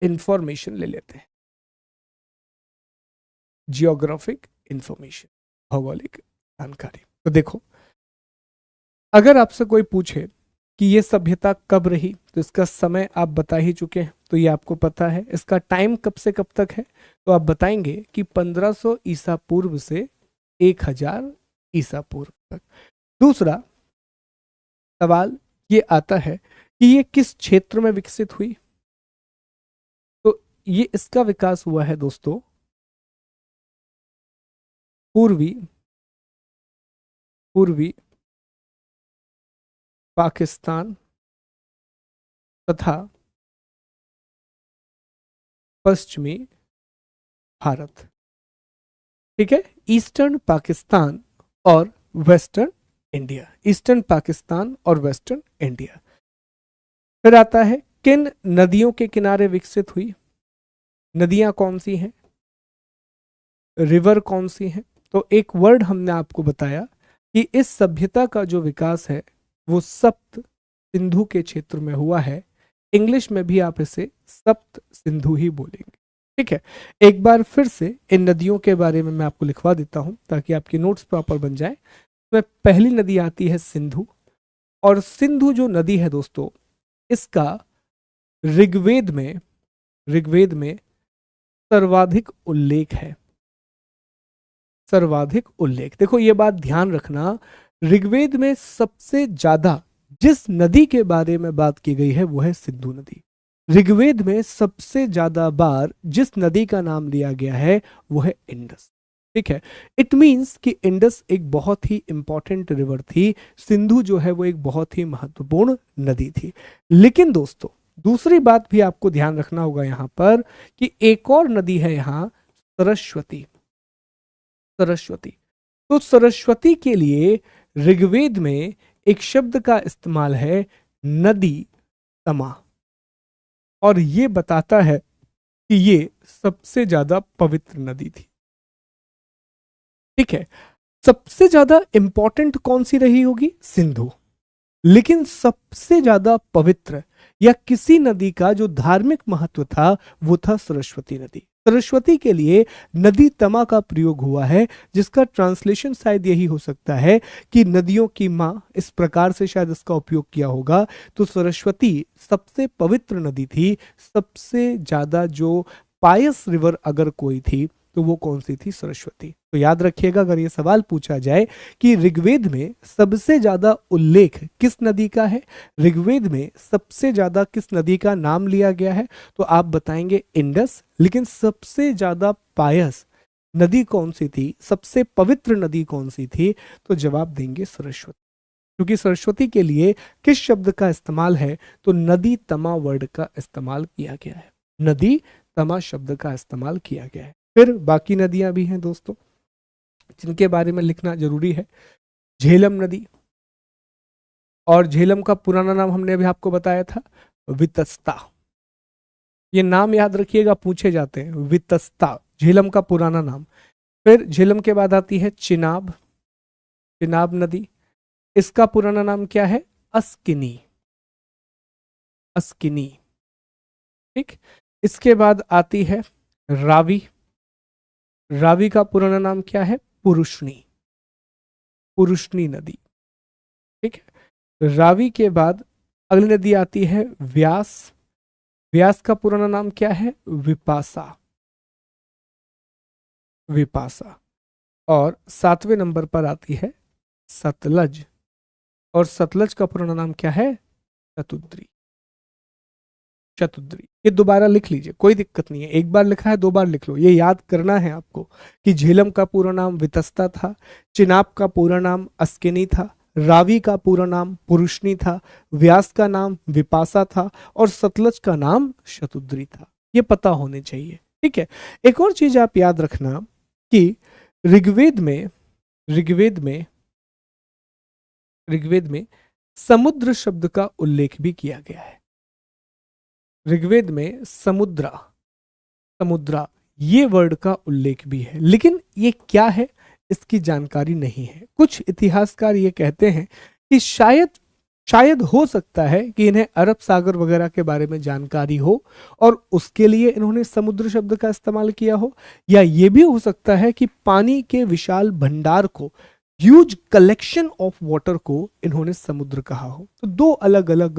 इंफॉर्मेशन ले लेते हैं। जियोग्राफिक इंफॉर्मेशन, भौगोलिक जानकारी। तो देखो, अगर आपसे कोई पूछे कि ये सभ्यता कब रही, तो इसका समय आप बता ही चुके हैं, तो ये आपको पता है। इसका टाइम कब से कब तक है, तो आप बताएंगे कि 1500 ईसा पूर्व से 1000 ईसा पूर्व तक। दूसरा सवाल ये आता है कि ये किस क्षेत्र में विकसित हुई, तो ये इसका विकास हुआ है दोस्तों पूर्वी पाकिस्तान तथा पश्चिमी भारत, ठीक है? ईस्टर्न पाकिस्तान और वेस्टर्न इंडिया, ईस्टर्न पाकिस्तान और वेस्टर्न इंडिया। फिर आता है किन नदियों के किनारे विकसित हुई, नदियां कौन सी हैं, रिवर कौन सी हैं। तो एक वर्ड हमने आपको बताया कि इस सभ्यता का जो विकास है वो सप्त सिंधु के क्षेत्र में हुआ है। इंग्लिश में भी आप इसे सप्त सिंधु ही बोलेंगे, ठीक है? एक बार फिर से इन नदियों के बारे में मैं आपको लिखवा देता हूं ताकि आपकी नोट्स प्रॉपर बन जाए। तो पहली नदी आती है सिंधु, और सिंधु जो नदी है दोस्तों, इसका ऋग्वेद में सर्वाधिक उल्लेख है। सर्वाधिक उल्लेख, देखो ये बात ध्यान रखना, ऋग्वेद में सबसे ज्यादा जिस नदी के बारे में बात की गई है वो है सिंधु नदी। ऋग्वेद में सबसे ज्यादा बार जिस नदी का नाम लिया गया है वो है इंडस, ठीक है, इट मीन्स कि इंडस एक बहुत ही इंपॉर्टेंट रिवर थी, सिंधु जो है वो एक बहुत ही महत्वपूर्ण नदी थी। लेकिन दोस्तों दूसरी बात भी आपको ध्यान रखना होगा यहाँ पर कि एक और नदी है यहाँ, सरस्वती। सरस्वती, तो सरस्वती के लिए ऋग्वेद में एक शब्द का इस्तेमाल है, नदी तमा, और ये बताता है कि ये सबसे ज्यादा पवित्र नदी थी। ठीक है, सबसे ज्यादा इंपॉर्टेंट कौन सी रही होगी, सिंधु, लेकिन सबसे ज्यादा पवित्र या किसी नदी का जो धार्मिक महत्व था वो था सरस्वती नदी। सरस्वती के लिए नदी तमा का प्रयोग हुआ है, जिसका ट्रांसलेशन शायद यही हो सकता है कि नदियों की माँ, इस प्रकार से शायद इसका उपयोग किया होगा। तो सरस्वती सबसे पवित्र नदी थी, सबसे ज्यादा जो पायस रिवर अगर कोई थी तो वो कौन सी थी, सरस्वती। तो याद रखिएगा, अगर ये सवाल पूछा जाए कि ऋग्वेद में सबसे ज्यादा उल्लेख किस नदी का है, ऋग्वेद में सबसे ज्यादा किस नदी का नाम लिया गया है, तो आप बताएंगे इंडस। लेकिन सबसे ज्यादा पायस नदी कौन सी थी, सबसे पवित्र नदी कौन सी थी, तो जवाब देंगे सरस्वती। क्योंकि सरस्वती के लिए किस शब्द का इस्तेमाल है, तो नदी तमा वर्ड का इस्तेमाल किया गया है, नदी तमा शब्द का इस्तेमाल किया गया है। फिर बाकी नदियां भी हैं दोस्तों जिनके बारे में लिखना जरूरी है। झेलम नदी, और झेलम का पुराना नाम हमने अभी आपको बताया था, वितस्ता। ये नाम याद रखिएगा, पूछे जाते हैं, वितस्ता झेलम का पुराना नाम। फिर झेलम के बाद आती है चिनाब, चिनाब नदी, इसका पुराना नाम क्या है, अस्किनी, अस्किनी। ठीक, इसके बाद आती है रावी, रावी का पुराना नाम क्या है, पुरुषनी, पुरुषनी नदी। ठीक है, रावी के बाद अगली नदी आती है व्यास, व्यास का पुराना नाम क्या है, विपासा, विपासा। और सातवें नंबर पर आती है सतलज, और सतलज का पुराना नाम क्या है, शतुद्री, शतुद्री। ये दोबारा लिख लीजिए, कोई दिक्कत नहीं है, एक बार लिखा है दो बार लिख लो, ये याद करना है आपको कि झेलम का पूरा नाम वितस्ता था, चिनाब का पूरा नाम अस्किनी था, रावी का पूरा नाम पुरुषनी था, व्यास का नाम विपासा था, और सतलज का नाम शतुद्री था। ये पता होने चाहिए। ठीक है, एक और चीज आप याद रखना कि ऋग्वेद में, ऋग्वेद में, ऋग्वेद में समुद्र शब्द का उल्लेख भी किया गया है। ऋग्वेद में समुद्रा, समुद्रा ये वर्ड का उल्लेख भी है, लेकिन ये क्या है इसकी जानकारी नहीं है। कुछ इतिहासकार ये कहते हैं कि शायद, शायद हो सकता है कि इन्हें अरब सागर वगैरह के बारे में जानकारी हो और उसके लिए इन्होंने समुद्र शब्द का इस्तेमाल किया हो, या ये भी हो सकता है कि पानी के विशाल भंडार को, ह्यूज कलेक्शन ऑफ वाटर को इन्होंने समुद्र कहा हो। तो दो अलग अलग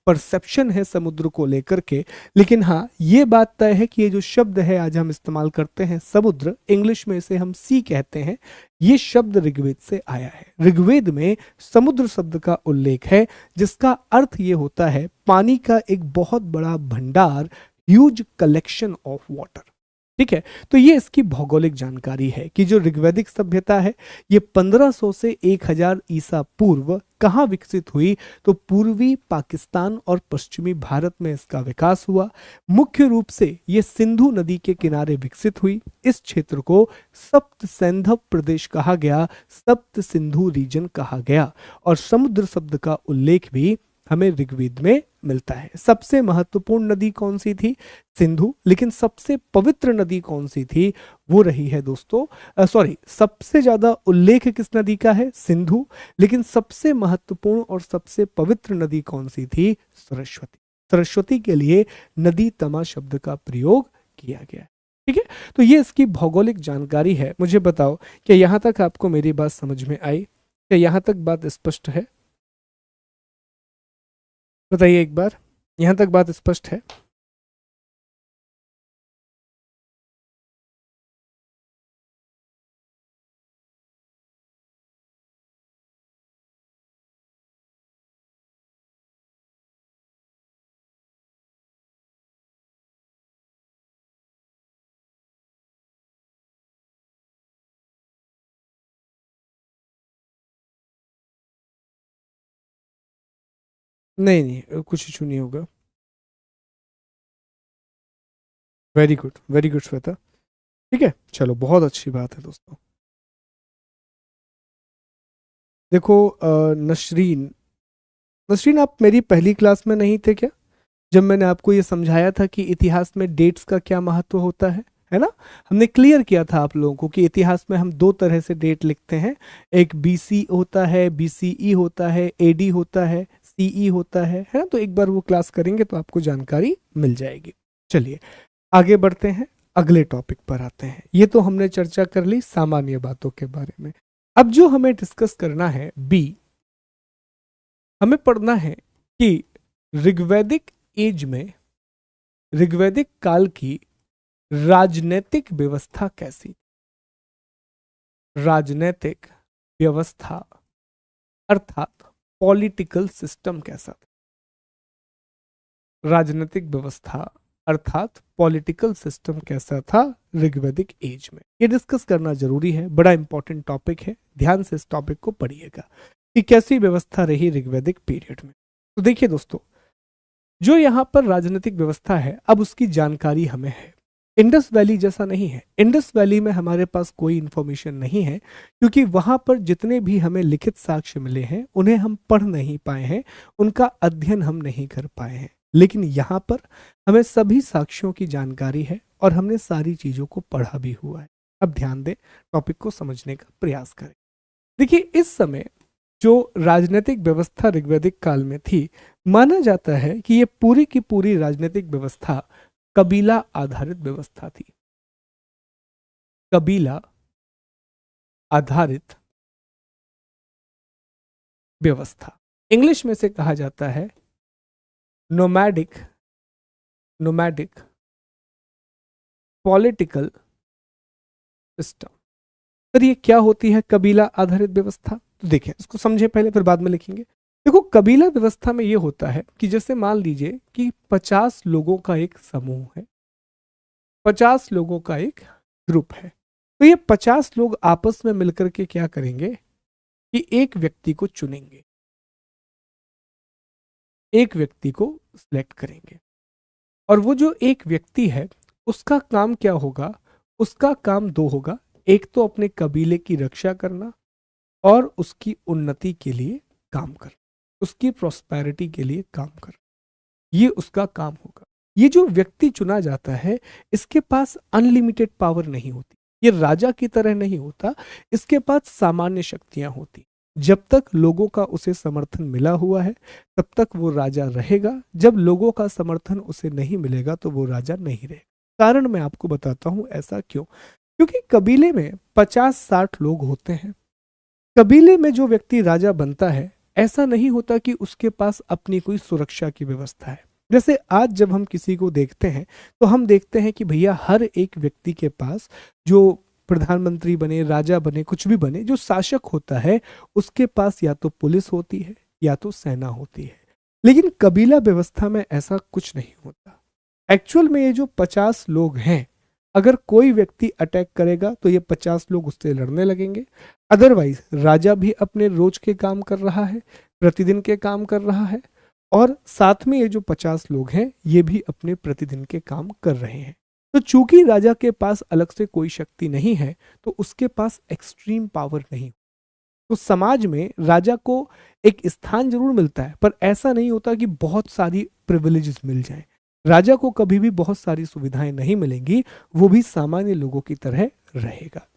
परसेप्शन है समुद्र को लेकर के। लेकिन हाँ, ये बात तय है कि ये जो शब्द है आज हम इस्तेमाल करते हैं समुद्र, इंग्लिश में इसे हम सी कहते हैं, ये शब्द ऋग्वेद से आया है। ऋग्वेद में समुद्र शब्द का उल्लेख है, जिसका अर्थ ये होता है पानी का एक बहुत बड़ा भंडार, ह्यूज कलेक्शन ऑफ वाटर। ठीक है, तो ये इसकी भौगोलिक जानकारी है कि जो ऋग्वैदिक सभ्यता है ये 1500 से 1000 ईसा पूर्व कहाँ विकसित हुई, तो पूर्वी पाकिस्तान और पश्चिमी भारत में इसका विकास हुआ। मुख्य रूप से ये सिंधु नदी के किनारे विकसित हुई। इस क्षेत्र को सप्त सैंधव प्रदेश कहा गया, सप्त सिंधु रीजन कहा गया, और समुद्र शब्द का उल्लेख भी हमें ऋग्वेद में मिलता है। सबसे महत्वपूर्ण नदी कौन सी थी, सिंधु, लेकिन सबसे पवित्र नदी कौन सी थी, वो रही है दोस्तों, सॉरी, सबसे ज्यादा उल्लेख किस नदी का है, सिंधु, लेकिन सबसे महत्वपूर्ण और सबसे पवित्र नदी कौन सी थी, सरस्वती। सरस्वती के लिए नदी तमा शब्द का प्रयोग किया गया है। ठीक है, तो ये इसकी भौगोलिक जानकारी है। मुझे बताओ कि यहां तक आपको मेरी बात समझ में आई, क्या यहां तक बात स्पष्ट है, बताइए एक बार, यहां तक बात स्पष्ट है। नहीं नहीं, कुछ इशू नहीं होगा। Very good Shweta. ठीक है, चलो बहुत अच्छी बात है दोस्तों। देखो नसरीन, नसरीन आप मेरी पहली क्लास में नहीं थे क्या, जब मैंने आपको ये समझाया था कि इतिहास में डेट्स का क्या महत्व होता है ना। हमने क्लियर किया था आप लोगों को कि इतिहास में हम दो तरह से डेट लिखते हैं, एक बीसी होता है, बीसीई होता है, एडी होता है, सीई होता है ना। तो एक बार वो क्लास करेंगे तो आपको जानकारी मिल जाएगी। चलिए आगे बढ़ते हैं, अगले टॉपिक पर आते हैं। ये तो हमने चर्चा कर ली सामान्य बातों के बारे में। अब जो हमें डिस्कस करना है बी, हमें पढ़ना है कि ऋग्वैदिक एज में, ऋग्वैदिक काल की राजनैतिक व्यवस्था कैसी, राजनैतिक व्यवस्था अर्थात पॉलिटिकल सिस्टम कैसा था, राजनीतिक व्यवस्था अर्थात पॉलिटिकल सिस्टम कैसा था ऋग्वैदिक एज में। ये डिस्कस करना जरूरी है, बड़ा इंपॉर्टेंट टॉपिक है, ध्यान से इस टॉपिक को पढ़िएगा कि कैसी व्यवस्था रही ऋग्वैदिक पीरियड में। तो देखिए दोस्तों, जो यहाँ पर राजनीतिक व्यवस्था है, अब उसकी जानकारी हमें है। इंडस वैली जैसा नहीं है, इंडस वैली में हमारे पास कोई इंफॉर्मेशन नहीं है, क्योंकि वहां पर जितने भी हमें लिखित साक्ष्य मिले हैं उन्हें हम पढ़ नहीं पाए हैं, उनका अध्ययन हम नहीं कर पाए हैं। लेकिन यहाँ पर हमें सभी साक्ष्यों की जानकारी है और हमने सारी चीजों को पढ़ा भी हुआ है। अब ध्यान दें, टॉपिक को समझने का प्रयास करें। देखिए इस समय जो राजनीतिक व्यवस्था ऋग्वैदिक काल में थी, माना जाता है कि ये पूरी की पूरी राजनीतिक व्यवस्था कबीला आधारित व्यवस्था थी, कबीला आधारित व्यवस्था। इंग्लिश में से कहा जाता है नोमैडिक, नोमैडिक पॉलिटिकल सिस्टम। पर ये क्या होती है कबीला आधारित व्यवस्था, तो देखें इसको समझे पहले फिर बाद में लिखेंगे। देखो कबीला व्यवस्था में ये होता है कि जैसे मान लीजिए कि 50 लोगों का एक समूह है, 50 लोगों का एक ग्रुप है, तो ये 50 लोग आपस में मिलकर के क्या करेंगे कि एक व्यक्ति को चुनेंगे, एक व्यक्ति को सिलेक्ट करेंगे। और वो जो एक व्यक्ति है उसका काम क्या होगा, उसका काम दो होगा, एक तो अपने कबीले की रक्षा करना और उसकी उन्नति के लिए काम करना, उसकी प्रॉस्पेरिटी के लिए काम करना, ये उसका काम होगा। ये जो व्यक्ति चुना जाता है इसके पास अनलिमिटेड पावर नहीं होती, ये राजा की तरह नहीं होता, इसके पास सामान्य शक्तियां होती। जब तक लोगों का उसे समर्थन मिला हुआ है तब तक वो राजा रहेगा, जब लोगों का समर्थन उसे नहीं मिलेगा तो वो राजा नहीं रहेगा। कारण मैं आपको बताता हूं ऐसा क्यों, क्योंकि कबीले में 50-60 लोग होते हैं। कबीले में जो व्यक्ति राजा बनता है ऐसा नहीं होता कि उसके पास अपनी कोई सुरक्षा की व्यवस्था है। जैसे आज जब हम किसी को देखते हैं तो हम देखते हैं कि भैया हर एक व्यक्ति के पास, जो प्रधानमंत्री बने, राजा बने, कुछ भी बने, जो शासक होता है उसके पास या तो पुलिस होती है या तो सेना होती है। लेकिन कबीला व्यवस्था में ऐसा कुछ नहीं होता। एक्चुअल में ये जो 50 लोग हैं, अगर कोई व्यक्ति अटैक करेगा तो ये 50 लोग उससे लड़ने लगेंगे। अदरवाइज राजा भी अपने रोज के काम कर रहा है, प्रतिदिन के काम कर रहा है, और साथ में ये जो 50 लोग हैं ये भी अपने प्रतिदिन के काम कर रहे हैं। तो चूंकि राजा के पास अलग से कोई शक्ति नहीं है तो उसके पास एक्सट्रीम पावर नहीं, तो समाज में राजा को एक स्थान जरूर मिलता है पर ऐसा नहीं होता कि बहुत सारी प्रिविलेजेस मिल जाए। राजा को कभी भी बहुत सारी सुविधाएं नहीं मिलेंगी, वो भी सामान्य लोगों की तरह रहेगा।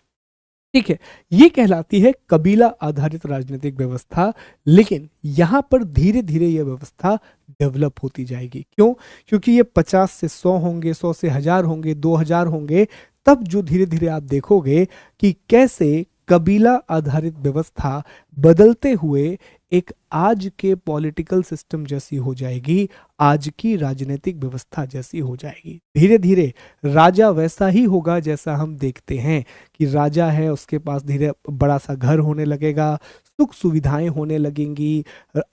ठीक है, ये कहलाती है कबीला आधारित राजनीतिक व्यवस्था। लेकिन यहां पर धीरे धीरे यह व्यवस्था डेवलप होती जाएगी। क्यों? क्योंकि ये 50 से 100 होंगे, 100 से 1000 होंगे, 2000 होंगे, तब जो धीरे धीरे आप देखोगे कि कैसे कबीला आधारित व्यवस्था बदलते हुए एक आज के पॉलिटिकल सिस्टम जैसी हो जाएगी, आज की राजनीतिक व्यवस्था जैसी हो जाएगी। धीरे धीरे राजा वैसा ही होगा जैसा हम देखते हैं कि राजा है उसके पास धीरे बड़ा सा घर होने लगेगा, सुख सुविधाएं होने लगेंगी,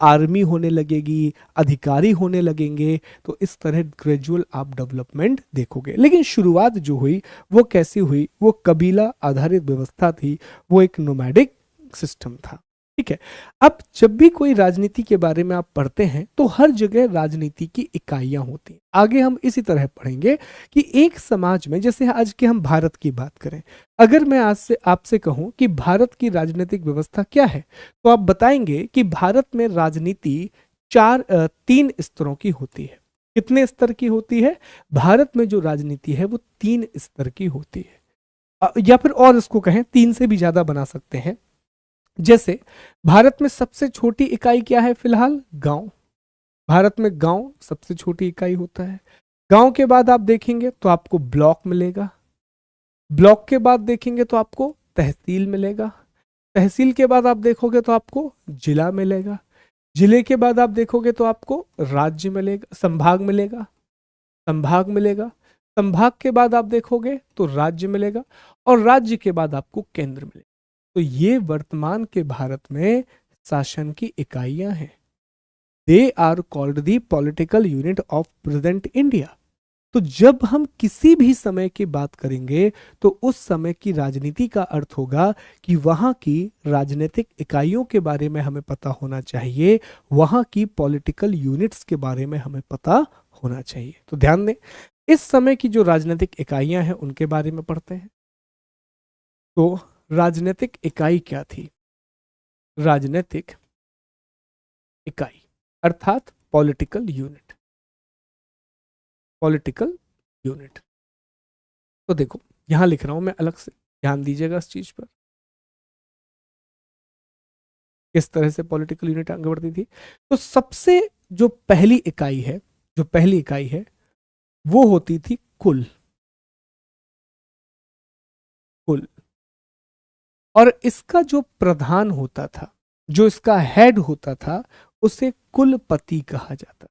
आर्मी होने लगेगी, अधिकारी होने लगेंगे। तो इस तरह ग्रेजुअल आप डेवलपमेंट देखोगे। लेकिन शुरुआत जो हुई वो कैसी हुई, वो कबीला आधारित व्यवस्था थी, वो एक नोमैडिक सिस्टम था। ठीक है। अब जब भी कोई राजनीति के बारे में आप पढ़ते हैं तो हर जगह राजनीति की इकाइयां होती हैं। आगे हम इसी तरह पढ़ेंगे कि एक समाज में, जैसे आज के हम भारत की बात करें, अगर मैं आज से आपसे कहूं कि भारत की राजनीतिक व्यवस्था क्या है, तो आप बताएंगे कि भारत में राजनीति तीन स्तरों की होती है। कितने स्तर की होती है? भारत में जो राजनीति है वो 3 स्तर की होती है। या फिर और इसको कहें, 3 से भी ज्यादा बना सकते हैं। जैसे भारत में सबसे छोटी इकाई क्या है फिलहाल? गांव। भारत में गांव सबसे छोटी इकाई होता है। गांव के बाद आप देखेंगे तो आपको ब्लॉक मिलेगा। ब्लॉक के बाद देखेंगे तो आपको तहसील मिलेगा। तहसील के बाद आप देखोगे तो आपको जिला मिलेगा। जिले के बाद आप देखोगे तो आपको राज्य मिलेगा, संभाग मिलेगा। संभाग मिलेगा। संभाग के बाद आप देखोगे तो राज्य मिलेगा, और राज्य के बाद आपको केंद्र मिलेगा। तो ये वर्तमान के भारत में शासन की इकाइयां हैं। They are called the political unit of present India. तो जब हम किसी भी समय की बात करेंगे तो उस समय की राजनीति का अर्थ होगा कि वहां की राजनीतिक इकाइयों के बारे में हमें पता होना चाहिए, वहां की पॉलिटिकल यूनिट्स के बारे में हमें पता होना चाहिए। तो ध्यान दें, इस समय की जो राजनीतिक इकाइयां हैं उनके बारे में पढ़ते हैं। तो राजनीतिक इकाई क्या थी? राजनीतिक इकाई अर्थात पॉलिटिकल यूनिट। पॉलिटिकल यूनिट, तो देखो यहां लिख रहा हूं मैं अलग से, ध्यान दीजिएगा इस चीज पर। किस तरह से पॉलिटिकल यूनिट आगे बढ़ती थी? तो सबसे जो पहली इकाई है, जो पहली इकाई है वो होती थी कुल। कुल। और इसका जो प्रधान होता था, जो इसका हेड होता था, उसे कुलपति कहा जाता।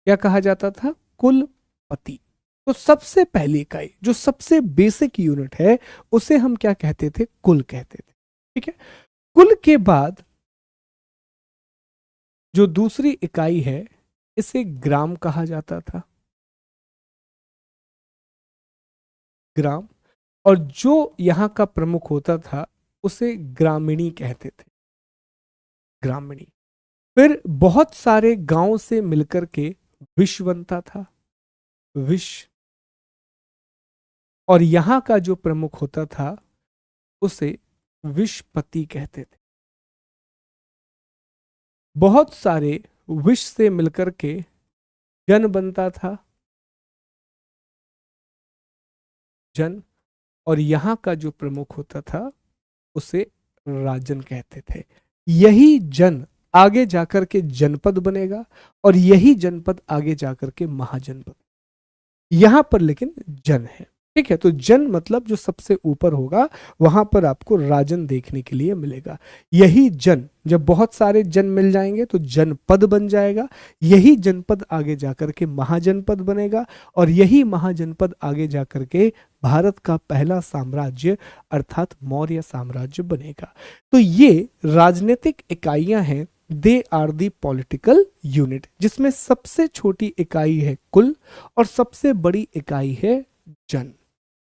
क्या कहा जाता था? कुलपति। तो सबसे पहली इकाई, जो सबसे बेसिक यूनिट है, उसे हम क्या कहते थे? कुल कहते थे। ठीक है। कुल के बाद जो दूसरी इकाई है, इसे ग्राम कहा जाता था। ग्राम। और जो यहां का प्रमुख होता था उसे ग्रामीणी कहते थे। ग्रामीणी। फिर बहुत सारे गांव से मिलकर के विश्व बनता था। विश्व। और यहां का जो प्रमुख होता था उसे विश्वपति कहते थे। बहुत सारे विश्व से मिलकर के जन बनता था। जन। और यहां का जो प्रमुख होता था उसे राजन कहते थे। यही जन आगे जाकर के जनपद बनेगा, और यही जनपद आगे जाकर के महाजनपद। यहां पर लेकिन जन है। ठीक है। तो जन मतलब जो सबसे ऊपर होगा, वहां पर आपको राजन देखने के लिए मिलेगा। यही जन, जब बहुत सारे जन मिल जाएंगे तो जनपद बन जाएगा। यही जनपद आगे जाकर के महाजनपद बनेगा, और यही महाजनपद आगे जाकर के भारत का पहला साम्राज्य अर्थात मौर्य साम्राज्य बनेगा। तो ये राजनीतिक इकाइयां हैं। They are the political unit, जिसमें सबसे छोटी इकाई है कुल और सबसे बड़ी इकाई है जन।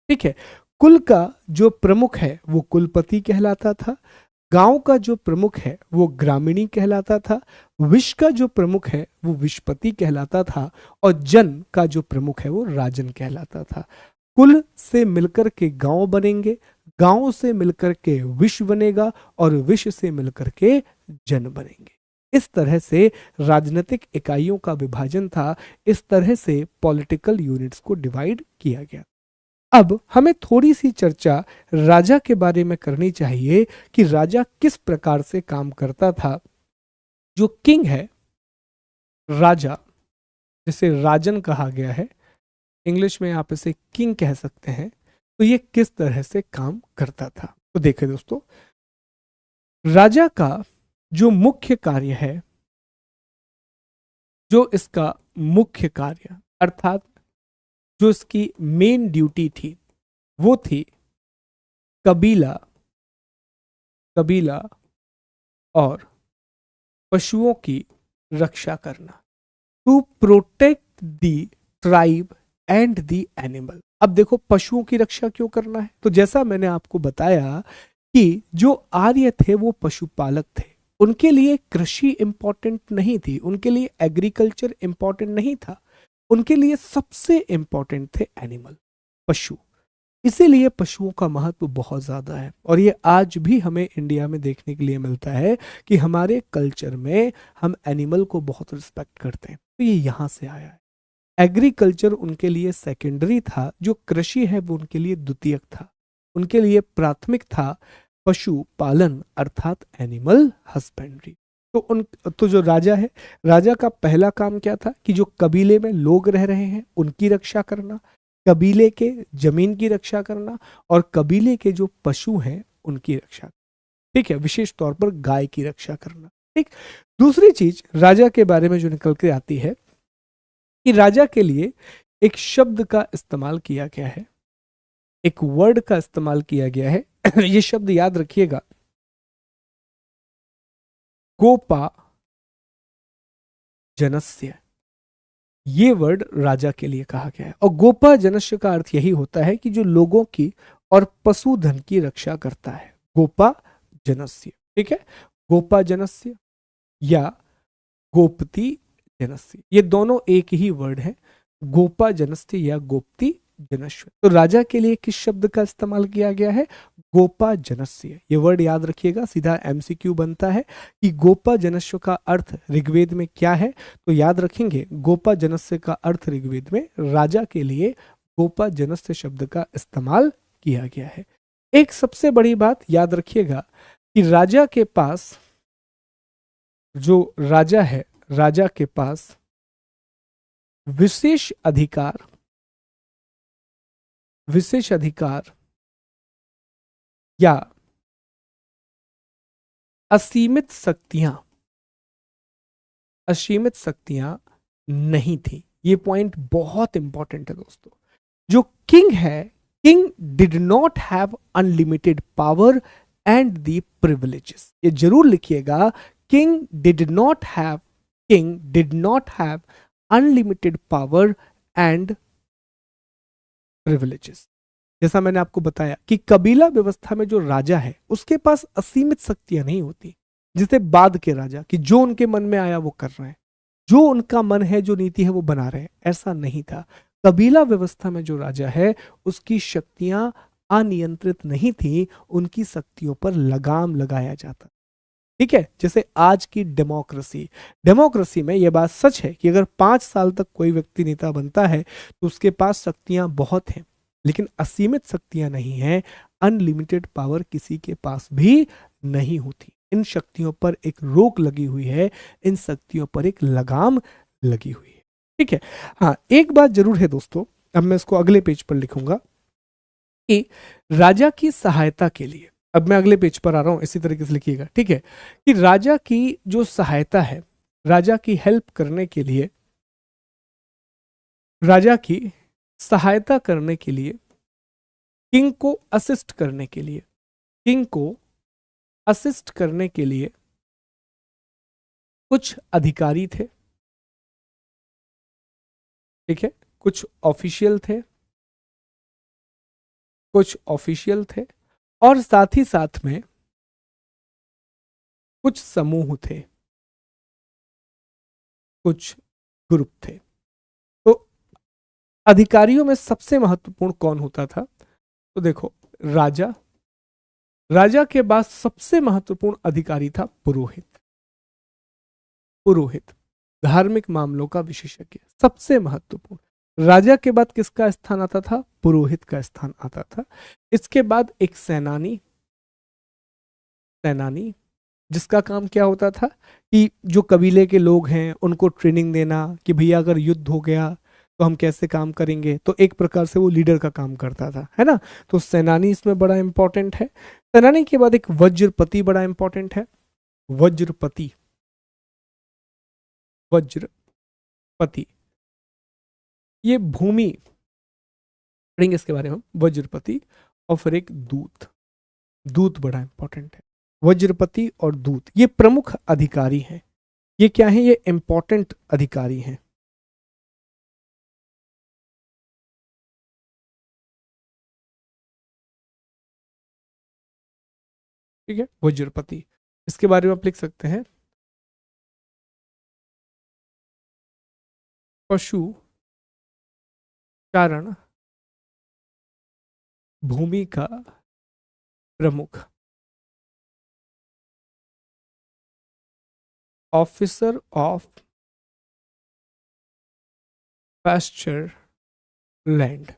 ठीक है। कुल का जो प्रमुख है वो कुलपति कहलाता था। गांव का जो प्रमुख है वो ग्रामीणी कहलाता था। विश्व का जो प्रमुख है वो विश्वपति कहलाता था। और जन का जो प्रमुख है वो राजन कहलाता था। कुल से मिलकर के गांव बनेंगे, गांव से मिलकर के विश्व बनेगा, और विश्व से मिलकर के जन बनेंगे। इस तरह से राजनीतिक इकाइयों का विभाजन था। इस तरह से पॉलिटिकल यूनिट्स को डिवाइड किया गया। अब हमें थोड़ी सी चर्चा राजा के बारे में करनी चाहिए कि राजा किस प्रकार से काम करता था। जो किंग है, राजा, जिसे राजन कहा गया है, इंग्लिश में आप इसे किंग कह सकते हैं, तो ये किस तरह से काम करता था? तो देखिए दोस्तों, राजा का जो मुख्य कार्य है, जो इसका मुख्य कार्य अर्थात जो इसकी मेन ड्यूटी थी, वो थी कबीला, कबीला और पशुओं की रक्षा करना। To protect the tribe and the animal. अब देखो पशुओं की रक्षा क्यों करना है? तो जैसा मैंने आपको बताया कि जो आर्य थे वो पशुपालक थे, उनके लिए कृषि इंपॉर्टेंट नहीं थी, उनके लिए एग्रीकल्चर इंपॉर्टेंट नहीं था, उनके लिए सबसे इंपॉर्टेंट थे एनिमल, पशु। इसीलिए पशुओं का महत्व बहुत ज्यादा है और ये आज भी हमें इंडिया में देखने के लिए मिलता है कि हमारे कल्चर में हम एनिमल को बहुत रिस्पेक्ट करते हैं, तो ये यहाँ से आया है। एग्रीकल्चर उनके लिए सेकेंडरी था, जो कृषि है वो उनके लिए द्वितीयक था, उनके लिए प्राथमिक था पशु पालन अर्थात एनिमल हस्बेंड्री। तो जो राजा है, राजा का पहला काम क्या था कि जो कबीले में लोग रह रहे हैं उनकी रक्षा करना, कबीले के जमीन की रक्षा करना और कबीले के जो पशु हैं उनकी रक्षा, ठीक है, विशेष तौर पर गाय की रक्षा करना। ठीक। दूसरी चीज राजा के बारे में जो निकल के आती है कि राजा के लिए एक शब्द का इस्तेमाल किया गया है, एक वर्ड का इस्तेमाल किया गया है ये शब्द याद रखिएगा, गोपा जनस्य, ये वर्ड राजा के लिए कहा गया है। और गोपा जनस्य का अर्थ यही होता है कि जो लोगों की और पशुधन की रक्षा करता है, गोपा जनस्य। ठीक है, गोपा जनस्य या गोपति जनस्य, ये दोनों एक ही वर्ड है, गोपा जनस्य या गोपति जनस्य। तो राजा के लिए किस शब्द का इस्तेमाल किया गया है, गोपा जनस्य। ये वर्ड याद रखिएगा, सीधा एमसीक्यू बनता है कि गोपा जनस्य का अर्थ ऋग्वेद में क्या है, तो याद रखेंगे गोपा जनस्य का अर्थ ऋग्वेद में राजा के लिए गोपा जनस्य शब्द का इस्तेमाल किया गया है। एक सबसे बड़ी बात याद रखिएगा कि राजा के पास, जो राजा है, राजा के पास विशेष अधिकार, विशेष अधिकार या असीमित शक्तियां, असीमित शक्तियां नहीं थी। ये पॉइंट बहुत इंपॉर्टेंट है दोस्तों। जो किंग है, king did not have unlimited power and the privileges. ये जरूर लिखिएगा, king did not have, king did not have unlimited power and privileges. जैसा मैंने आपको बताया कि कबीला व्यवस्था में जो राजा है उसके पास असीमित शक्तियां नहीं होती, जैसे बाद के राजा कि जो उनके मन में आया वो कर रहे हैं, जो उनका मन है, जो नीति है वो बना रहे हैं, ऐसा नहीं था। कबीला व्यवस्था में जो राजा है उसकी शक्तियां अनियंत्रित नहीं थी, उनकी शक्तियों पर लगाम लगाया जाता। ठीक है, जैसे आज की डेमोक्रेसी, डेमोक्रेसी में यह बात सच है कि अगर 5 साल तक कोई व्यक्ति नेता बनता है तो उसके पास शक्तियां बहुत हैं, लेकिन असीमित शक्तियां नहीं हैं, अनलिमिटेड पावर किसी के पास भी नहीं होती। इन शक्तियों पर एक रोक लगी हुई है, इन शक्तियों पर एक लगाम लगी हुई है। ठीक है, हाँ एक बात जरूर है दोस्तों, अब मैं इसको अगले पेज पर लिखूंगा कि राजा की सहायता के लिए, अब मैं अगले पेज पर आ रहा हूं, इसी तरीके से लिखिएगा। ठीक है, कि राजा की जो सहायता है, राजा की हेल्प करने के लिए, राजा की सहायता करने के लिए, किंग को असिस्ट करने के लिए, किंग को असिस्ट करने के लिए कुछ अधिकारी थे। ठीक है, कुछ ऑफिशियल थे, कुछ ऑफिशियल थे और साथ ही साथ में कुछ समूह थे, कुछ ग्रुप थे। तो अधिकारियों में सबसे महत्वपूर्ण कौन होता था, तो देखो राजा, राजा के बाद सबसे महत्वपूर्ण अधिकारी था पुरोहित। पुरोहित धार्मिक मामलों का विशेषज्ञ, सबसे महत्वपूर्ण। राजा के बाद किसका स्थान आता था, पुरोहित का स्थान आता था। इसके बाद एक सेनानी, सेनानी जिसका काम क्या होता था कि जो कबीले के लोग हैं उनको ट्रेनिंग देना कि भैया अगर युद्ध हो गया तो हम कैसे काम करेंगे, तो एक प्रकार से वो लीडर का काम करता था, है ना। तो सेनानी इसमें बड़ा इंपॉर्टेंट है। सेनानी के बाद एक वज्रपति बड़ा इंपॉर्टेंट है, वज्रपति, वज्रपति, ये भूमि, पढ़ेंगे इसके बारे में हम, वज्रपति। और फिर एक दूत, दूत बड़ा इंपॉर्टेंट है। वज्रपति और दूत ये प्रमुख अधिकारी हैं। ये क्या है, ये इंपॉर्टेंट अधिकारी हैं। ठीक है, वज्रपति। इसके बारे में आप लिख सकते हैं, पशु चारण भूमि का प्रमुख, ऑफिसर ऑफ पास्चर लैंड।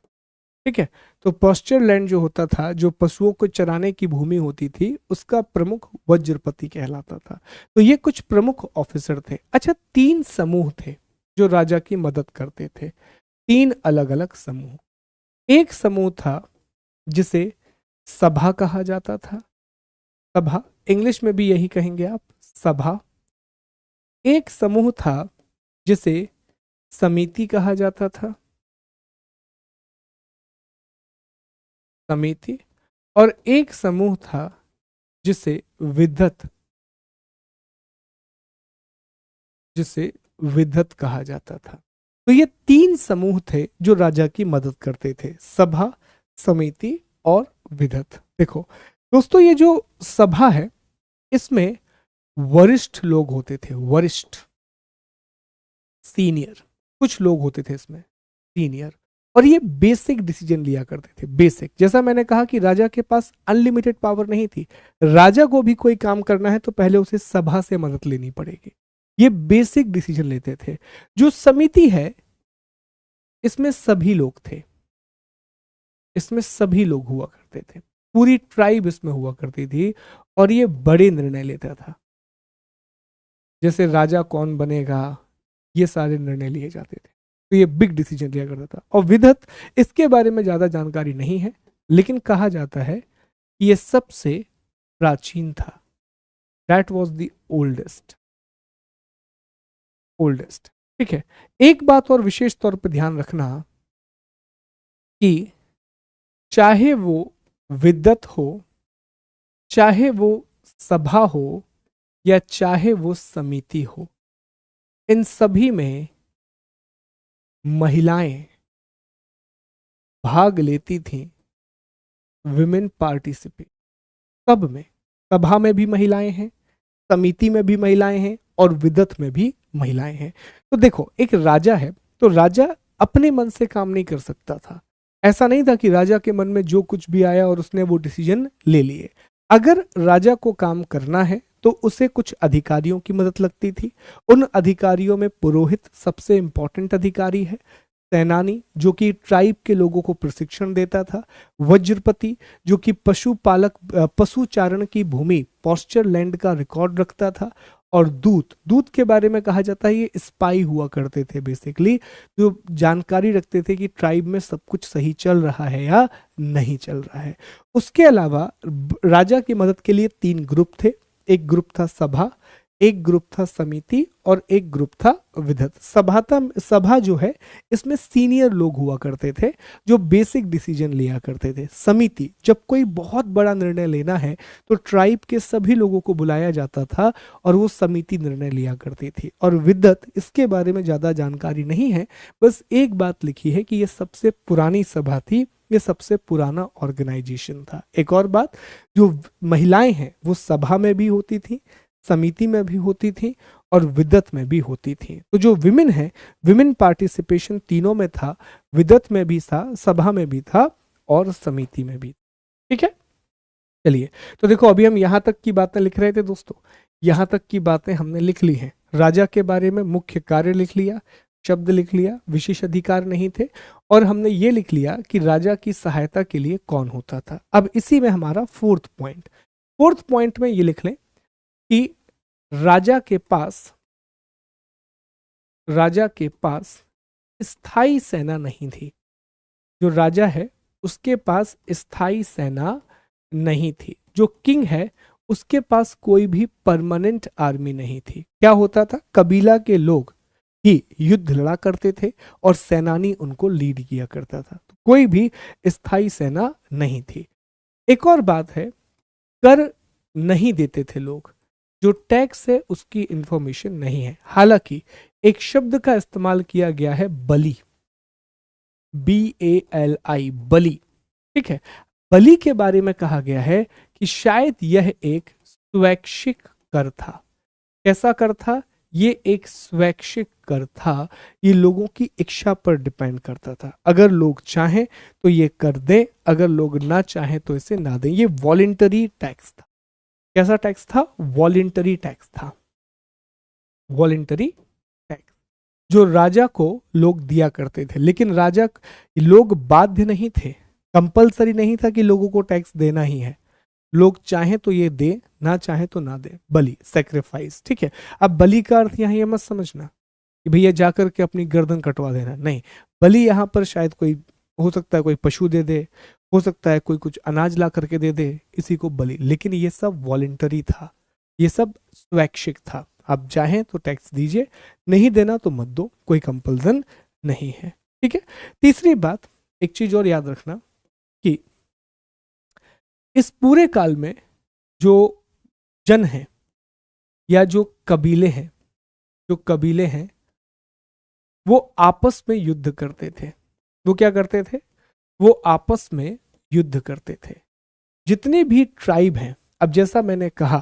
ठीक है, तो पास्चर लैंड जो होता था, जो पशुओं को चराने की भूमि होती थी, उसका प्रमुख वज्रपति कहलाता था। तो ये कुछ प्रमुख ऑफिसर थे। अच्छा, 3 समूह थे जो राजा की मदद करते थे, 3 अलग अलग समूह। एक समूह था जिसे सभा कहा जाता था, सभा, इंग्लिश में भी यही कहेंगे आप, सभा। एक समूह था जिसे समिति कहा जाता था, समिति। और एक समूह था जिसे विधत, जिसे विधत कहा जाता था। तो ये 3 समूह थे जो राजा की मदद करते थे, सभा, समिति और विधत। देखो दोस्तों, ये जो सभा है इसमें वरिष्ठ लोग होते थे, वरिष्ठ, सीनियर, कुछ लोग होते थे इसमें सीनियर, और ये बेसिक डिसीजन लिया करते थे। बेसिक, जैसा मैंने कहा कि राजा के पास अनलिमिटेड पावर नहीं थी, राजा को भी कोई काम करना है तो पहले उसे सभा से मदद लेनी पड़ेगी। ये बेसिक डिसीजन लेते थे। जो समिति है इसमें सभी लोग थे, इसमें सभी लोग हुआ करते थे, पूरी ट्राइब इसमें हुआ करती थी, और ये बड़े निर्णय लेता था, जैसे राजा कौन बनेगा, ये सारे निर्णय लिए जाते थे। तो ये बिग डिसीजन लिया करता था। और विधत, इसके बारे में ज्यादा जानकारी नहीं है, लेकिन कहा जाता है कि ये सबसे प्राचीन था, that was the oldest, oldest. ठीक है, एक बात और विशेष तौर पर ध्यान रखना कि चाहे वो विधत हो, चाहे वो सभा हो, या चाहे वो समिति हो, इन सभी में महिलाएं भाग लेती थीं, विमेन पार्टिसिपेट, सब में, सभा में भी महिलाएं हैं, समिति में भी महिलाएं हैं, और विधत में भी महिलाएं हैं। तो देखो, एक राजा है तो राजा अपने मन से काम नहीं कर सकता था। ऐसा नहीं था कि राजा के मन में जो कुछ भी आया और उसने वो डिसीजन ले लिए। अगर राजा को काम करना है तो उसे कुछ अधिकारियों की मदद लगती थी। उन अधिकारियों में पुरोहित सबसे इंपॉर्टेंट अधिकारी है, सेनानी जो कि ट्राइब के लोगों को प्रशिक्षण देता था, वज्रपति जो कि पशुपालक, पशु चारण की भूमि, पॉस्चर लैंड का रिकॉर्ड रखता था, और दूत, दूत के बारे में कहा जाता है ये स्पाई हुआ करते थे, बेसिकली जो जानकारी रखते थे कि ट्राइब में सब कुछ सही चल रहा है या नहीं चल रहा है। उसके अलावा राजा की मदद के लिए 3 ग्रुप थे, एक ग्रुप था सभा, एक ग्रुप था समिति, और एक ग्रुप था विधत। सभा जो है इसमें सीनियर लोग हुआ करते थे जो बेसिक डिसीजन लिया करते थे। समिति, जब कोई बहुत बड़ा निर्णय लेना है तो ट्राइब के सभी लोगों को बुलाया जाता था और वो समिति निर्णय लिया करती थी। और विधत, इसके बारे में ज्यादा जानकारी नहीं है, बस एक बात लिखी है कि ये सबसे पुरानी सभा थी, ये सबसे पुराना ऑर्गेनाइजेशन था। एक और बात, जो महिलाएं हैं वो सभा में भी होती थी, समिति में भी होती थी, और विधत में भी होती थी। तो जो विमेन है, विमेन पार्टिसिपेशन तीनों में था, विधत में भी था, सभा में भी था, और समिति में भी। ठीक है, चलिए, तो देखो अभी हम यहां तक की बातें लिख रहे थे दोस्तों, यहां तक की बातें हमने लिख ली हैं। राजा के बारे में मुख्य कार्य लिख लिया, शब्द लिख लिया, विशेष अधिकार नहीं थे, और हमने ये लिख लिया कि राजा की सहायता के लिए कौन होता था। अब इसी में हमारा फोर्थ पॉइंट में ये लिख लें कि राजा के पास स्थायी सेना नहीं थी। जो राजा है उसके पास स्थायी सेना नहीं थी। जो किंग है उसके पास कोई भी परमानेंट आर्मी नहीं थी। क्या होता था, कबीला के लोग ही युद्ध लड़ा करते थे और सेनानी उनको लीड किया करता था। तो कोई भी स्थायी सेना नहीं थी। एक और बात है, कर नहीं देते थे लोग, जो टैक्स है उसकी इंफॉर्मेशन नहीं है। हालांकि एक शब्द का इस्तेमाल किया गया है, बलि, BALI, बलि। ठीक है, बलि के बारे में कहा गया है कि शायद यह एक स्वैच्छिक कर था। कैसा कर था? ये एक स्वैच्छिक कर था, ये लोगों की इच्छा पर डिपेंड करता था। अगर लोग चाहें तो ये कर दें, अगर लोग ना चाहें तो इसे ना दें। ये वॉलेंटरी टैक्स था। कैसा टैक्स था? वॉलेंटरी टैक्स था। वॉलेंटरी टैक्स जो राजा को लोग दिया करते थे, लेकिन राजा, लोग बाध्य नहीं थे, कंपलसरी नहीं था कि लोगों को टैक्स देना ही है। लोग चाहें तो ये दे, ना चाहे तो ना दे। बलि, सेक्रीफाइस, ठीक है। अब बलि का अर्थ यहाँ ये मत समझना कि भैया जाकर के अपनी गर्दन कटवा देना, नहीं। बलि यहाँ पर शायद कोई, हो सकता है कोई पशु दे दे, हो सकता है कोई कुछ अनाज ला करके दे दे, इसी को बलि। लेकिन ये सब वॉलेंटरी था, ये सब स्वैच्छिक था। आप चाहें तो टैक्स दीजिए, नहीं देना तो मत दो, कोई कंपल्सन नहीं है, ठीक है। तीसरी बात, एक चीज और याद रखना कि इस पूरे काल में जो जन है या जो कबीले हैं, जो कबीले हैं वो आपस में युद्ध करते थे। वो क्या करते थे? वो आपस में युद्ध करते थे। जितने भी ट्राइब हैं, अब जैसा मैंने कहा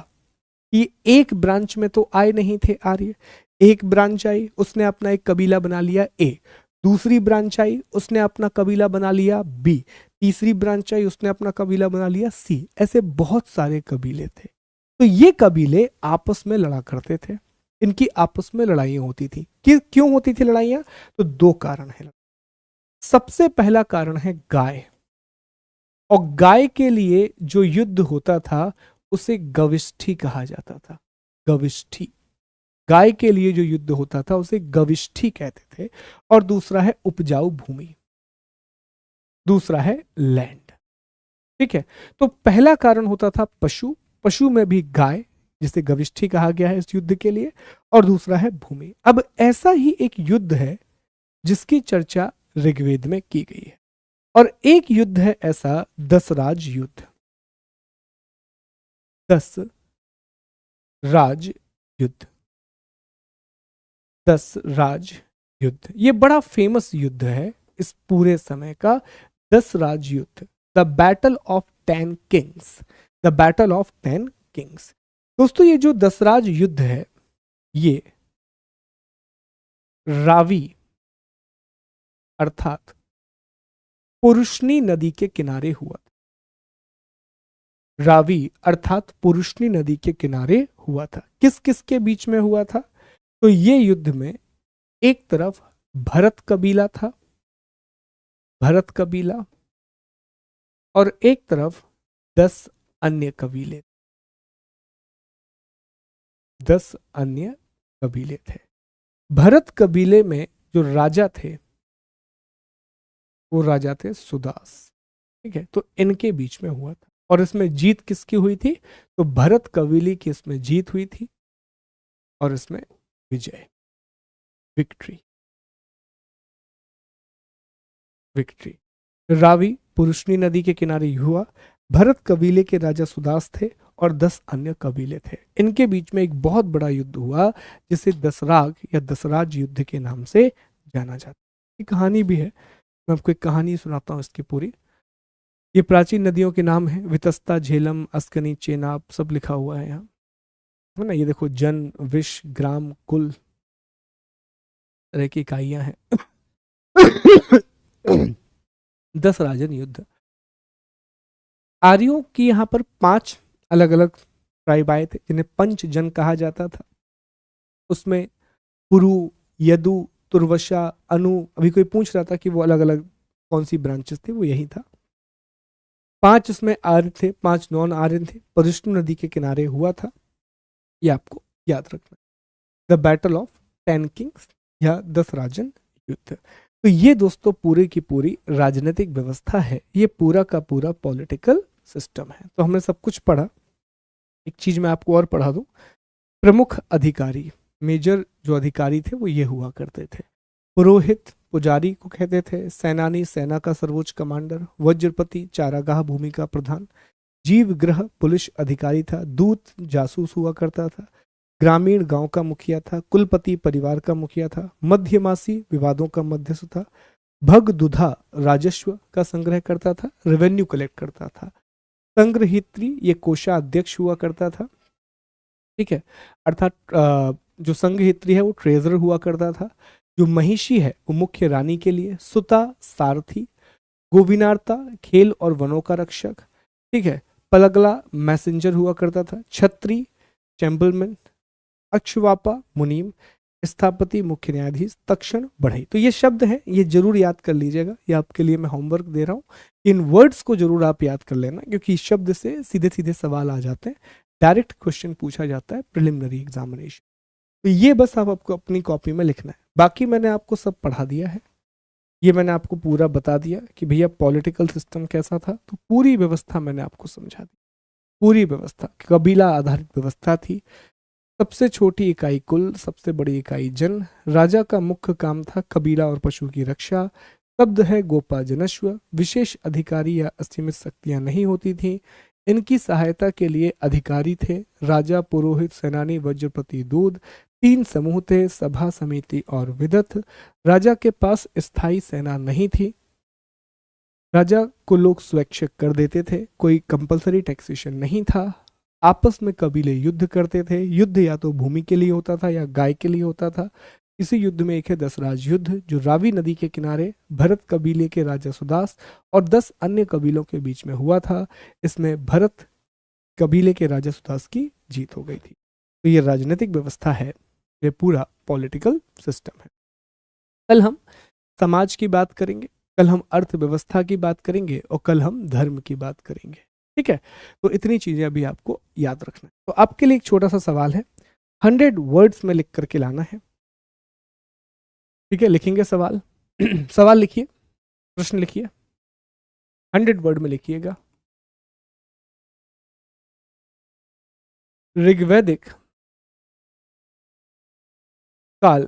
कि एक ब्रांच में तो आए नहीं थे आर्य, एक ब्रांच आई, उसने अपना एक कबीला बना लिया ए, दूसरी ब्रांच आई, उसने अपना कबीला बना लिया बी, तीसरी ब्रांच आई, उसने अपना कबीला बना लिया सी। ऐसे बहुत सारे कबीले थे। तो ये कबीले आपस में लड़ा करते थे, इनकी आपस में लड़ाइयां होती थी। क्यों होती थी लड़ाइयां? तो दो कारण है। सबसे पहला कारण है गाय, और गाय के लिए जो युद्ध होता था उसे गविष्ठी कहा जाता था। गविष्ठी, गाय के लिए जो युद्ध होता था उसे गविष्ठी कहते थे। और दूसरा है उपजाऊ भूमि, दूसरा है लैंड, ठीक है। तो पहला कारण होता था पशु, पशु में भी गाय जिसे गविष्ठी कहा गया है इस युद्ध के लिए, और दूसरा है भूमि। अब ऐसा ही एक युद्ध है जिसकी चर्चा ऋग्वेद में की गई है, और एक युद्ध है ऐसा, दसराज युद्ध। दस राज युद्ध, दस राज युद्ध, ये बड़ा फेमस युद्ध है इस पूरे समय का। दस राज युद्ध, the battle of 10 Kings, the battle of 10 Kings. दोस्तों ये जो दसराज युद्ध है, ये रावी अर्थात पुरुषनी नदी के किनारे हुआ। रावी अर्थात पुरुषनी नदी के किनारे हुआ था। किस किस के बीच में हुआ था? तो ये युद्ध में एक तरफ भरत कबीला था, भरत कबीला, और एक तरफ 10 अन्य कबीले, 10 अन्य कबीले थे। भरत कबीले में जो राजा थे वो राजा थे सुदास, ठीक है। तो इनके बीच में हुआ था, और इसमें जीत किसकी हुई थी? तो भरत कबीले की इसमें जीत हुई थी, और इसमें विजय, विक्ट्री, विक्ट्री। रावी पुरुषनी नदी के किनारे हुआ, भरत कबीले के राजा सुदास थे और 10 अन्य कबीले थे। इनके बीच में एक बहुत बड़ा युद्ध हुआ जिसे दसराग या दसराज युद्ध के नाम से जाना जाता है। एक कहानी भी है, मैं आपको एक कहानी सुनाता हूँ इसकी पूरी। ये प्राचीन नदियों के नाम है, वितस्ता, झेलम, अस्कनी, चेनाब, सब लिखा हुआ है यहाँ, है ना। ये देखो, जन, विश, ग्राम, कुल तरह की इकाइयां हैं। 10 राजन युद्ध। आर्यों की यहाँ पर 5 अलग अलग ट्राइब आए थे जिन्हें पंच जन कहा जाता था। उसमें पुरु, यदु, तुर्वशा, अनु, अभी कोई पूछ रहा था कि वो अलग अलग कौन सी ब्रांचेस थे, वो यही था। 5 उसमें आर्य थे, 5 नॉन आर्य थे। परिष्णु नदी के किनारे हुआ था, ये आपको याद रखना। द बैटल ऑफ 10 किंग्स या 10 राजन युद्ध। तो ये दोस्तों पूरी की पूरी राजनीतिक व्यवस्था है, ये पूरा का पूरा पॉलिटिकल सिस्टम है। तो हमने सब कुछ पढ़ा। एक चीज मैं आपको और पढ़ा दूं, प्रमुख अधिकारी, मेजर जो अधिकारी थे वो ये हुआ करते थे। पुरोहित पुजारी को कहते थे, सेनानी सेना का सर्वोच्च कमांडर, वज्रपति चारागाह भूमि का प्रधान, जीव ग्रह पुलिस अधिकारी था, दूत जासूस हुआ करता था, ग्रामीण गांव का मुखिया था, कुलपति परिवार का मुखिया था, मध्यमासी विवादों का मध्यस्थ था, भग दुधा राजस्व का संग्रह करता था, रेवेन्यू कलेक्ट करता था, संग्रहित्री ये कोषाध्यक्ष हुआ करता था, ठीक है, अर्थात जो संघहित्री है वो ट्रेजरर हुआ करता था। जो महिषी है वो मुख्य रानी के लिए, सुता सारथी, गोविनार्ता खेल और वनों का रक्षक, ठीक है, पलगला मैसेंजर हुआ करता था, छत्री चैम्बरमैन, अक्षवापा मुनीम, स्थापति मुख्य न्यायाधीश, तक्षण बढ़ई। तो ये शब्द हैं, ये जरूर याद कर लीजिएगा, ये आपके लिए मैं होमवर्क दे रहा हूँ। इन वर्ड्स को जरूर आप याद कर लेना, क्योंकि इस शब्द से सीधे सीधे सवाल आ जाते हैं, डायरेक्ट क्वेश्चन पूछा जाता है प्रिलिमिनरी एग्जामिनेशन। तो ये बस आप आपको अपनी कॉपी में लिखना है, बाकी मैंने आपको सब पढ़ा दिया है। ये मैंने आपको पूरा बता दिया कि भैया पॉलिटिकल सिस्टम कैसा था, तो पूरी व्यवस्था मैंने आपको समझा दी। पूरी व्यवस्था कबीला आधारित व्यवस्था थी। सबसे छोटी इकाई कुल, सबसे बड़ी इकाई जन। राजा का मुख्य काम था कबीला और पशु की रक्षा। शब्द है गोपा जनस्व। विशेष अधिकारी या असीमित शक्तियां नहीं होती थीं। इनकी सहायता के लिए अधिकारी थे, राजा, पुरोहित, सेनानी, वज्रपति, दूध। 3 समूह थे, सभा, समिति और विदथ। राजा के पास स्थायी सेना नहीं थी। राजा को लोग स्वैच्छिक कर देते थे, कोई कंपलसरी टैक्सेशन नहीं था। आपस में कबीले युद्ध करते थे। युद्ध या तो भूमि के लिए होता था या गाय के लिए होता था। इसी युद्ध में एक है दसराज युद्ध, जो रावी नदी के किनारे भरत कबीले के राजा सुदास और 10 अन्य कबीलों के बीच में हुआ था। इसमें भरत कबीले के राजा सुदास की जीत हो गई थी। तो ये राजनीतिक व्यवस्था है, ये पूरा पॉलिटिकल सिस्टम है। कल हम समाज की बात करेंगे, कल हम अर्थव्यवस्था की बात करेंगे और कल हम धर्म की बात करेंगे, ठीक है। तो इतनी चीजें अभी आपको याद रखना है। तो आपके लिए एक छोटा सा सवाल है, 100 वर्ड्स में लिख करके लाना है, ठीक है। लिखेंगे सवाल सवाल लिखिए, प्रश्न लिखिए, 100 वर्ड में लिखिएगा। ऋग्वैदिक काल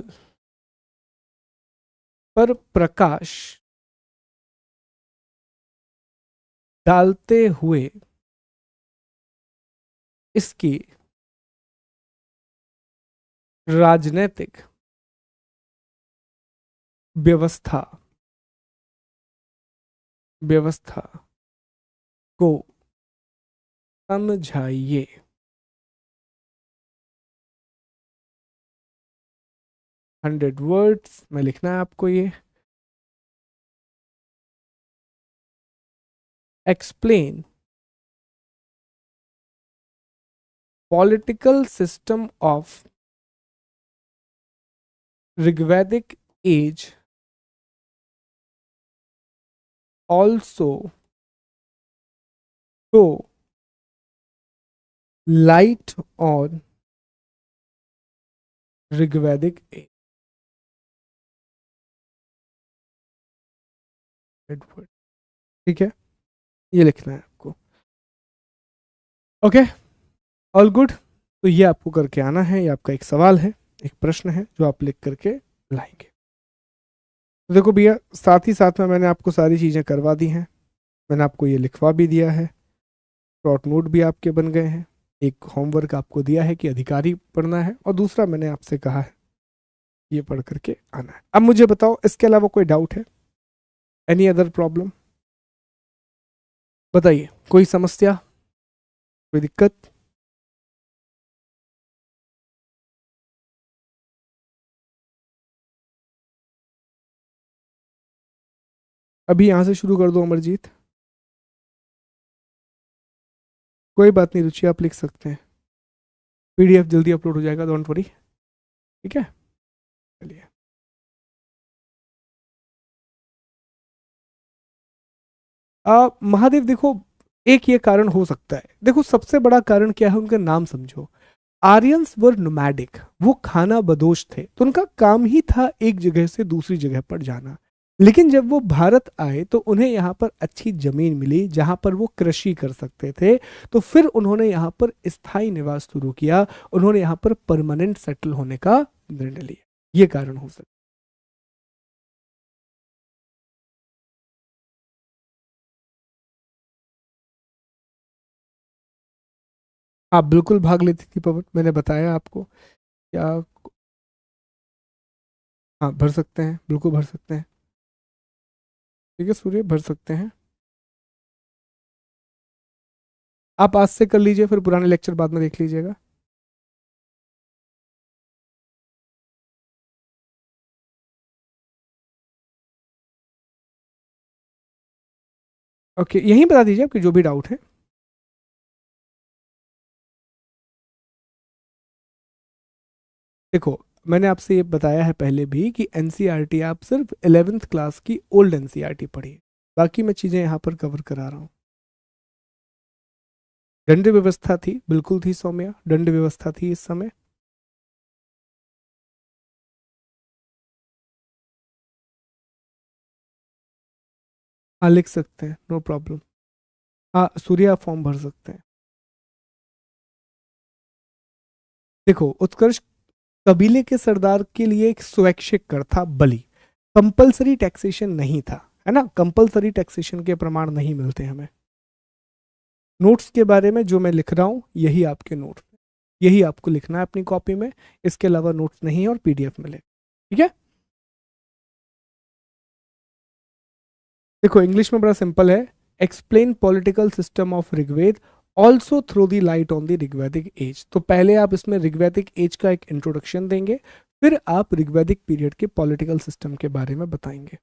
पर प्रकाश डालते हुए इसकी राजनैतिक व्यवस्था व्यवस्था को समझाइए। 100 वर्ड्स में लिखना है आपको ये। Explain political system of Rigvedic age also throw light on Rigvedic age. ठीक है, ये लिखना है आपको। Okay, all good. तो ये आपको करके आना है, ये आपका एक सवाल है, एक प्रश्न है जो आप लिख करके लाएंगे। तो देखो भैया, साथ ही साथ में मैंने आपको सारी चीज़ें करवा दी हैं, मैंने आपको ये लिखवा भी दिया है, शॉर्ट नोट भी आपके बन गए हैं, एक होमवर्क आपको दिया है कि अधिकारी पढ़ना है, और दूसरा मैंने आपसे कहा है ये पढ़ करके आना है। अब मुझे बताओ, इसके अलावा कोई डाउट है? एनी अदर प्रॉब्लम बताइए, कोई समस्या, कोई दिक्कत? अभी यहाँ से शुरू कर दो अमरजीत, कोई बात नहीं रुचि, आप लिख सकते हैं, पीडीएफ जल्दी अपलोड हो जाएगा, डोंट वरी, ठीक है। चलिए, महादेव देखो, एक ये कारण हो सकता है, देखो सबसे बड़ा कारण क्या है, उनका नाम समझो। आर्यंस वर नोमैडिक, वो खाना बदोश थे, तो उनका काम ही था एक जगह से दूसरी जगह पर जाना। लेकिन जब वो भारत आए तो उन्हें यहाँ पर अच्छी जमीन मिली जहाँ पर वो कृषि कर सकते थे, तो फिर उन्होंने यहाँ पर स्थायी निवास शुरू किया, उन्होंने यहाँ पर परमानेंट सेटल होने का निर्णय लिया, ये कारण हो सकता है। आप बिल्कुल भाग लेती थी पवन, मैंने बताया आपको क्या। हाँ भर सकते हैं, बिल्कुल भर सकते हैं, ठीक है सूर्य, भर सकते हैं। आप आज से कर लीजिए, फिर पुराने लेक्चर बाद में देख लीजिएगा। ओके, यहीं बता दीजिए आपके जो भी डाउट है। देखो, मैंने आपसे ये बताया है पहले भी कि एनसीईआरटी आप सिर्फ 11th क्लास की ओल्ड एनसीईआरटी पढ़िए, बाकी मैं चीज़ें यहाँ पर कवर करा रहा हूँ। दंड व्यवस्था थी, बिल्कुल थी सौम्या, दंड व्यवस्था थी इस समय। हाँ, लिख सकते हैं, नो प्रॉब्लम। हाँ, सूर्या फॉर्म भर सकते हैं। देखो, उत्कर्ष कबीले के सरदार के लिए एक स्वैच्छिक कर था बलि, कंपलसरी टैक्सेशन नहीं था, है ना, कंपलसरी टैक्सेशन के प्रमाण नहीं मिलते हमें। नोट्स के बारे में जो मैं लिख रहा हूँ यही आपके नोट्स, यही आपको लिखना है अपनी कॉपी में, इसके अलावा नोट्स नहीं है और पीडीएफ मिले, ठीक है। देखो, इंग्लिश में बड़ा सिंपल है, explain political system of Rigveda, also throw the light on the Rigvedic age. तो पहले आप इसमें ऋग्वैदिक एज का एक इंट्रोडक्शन देंगे, फिर आप ऋग्वैदिक पीरियड के पॉलिटिकल सिस्टम के बारे में बताएंगे।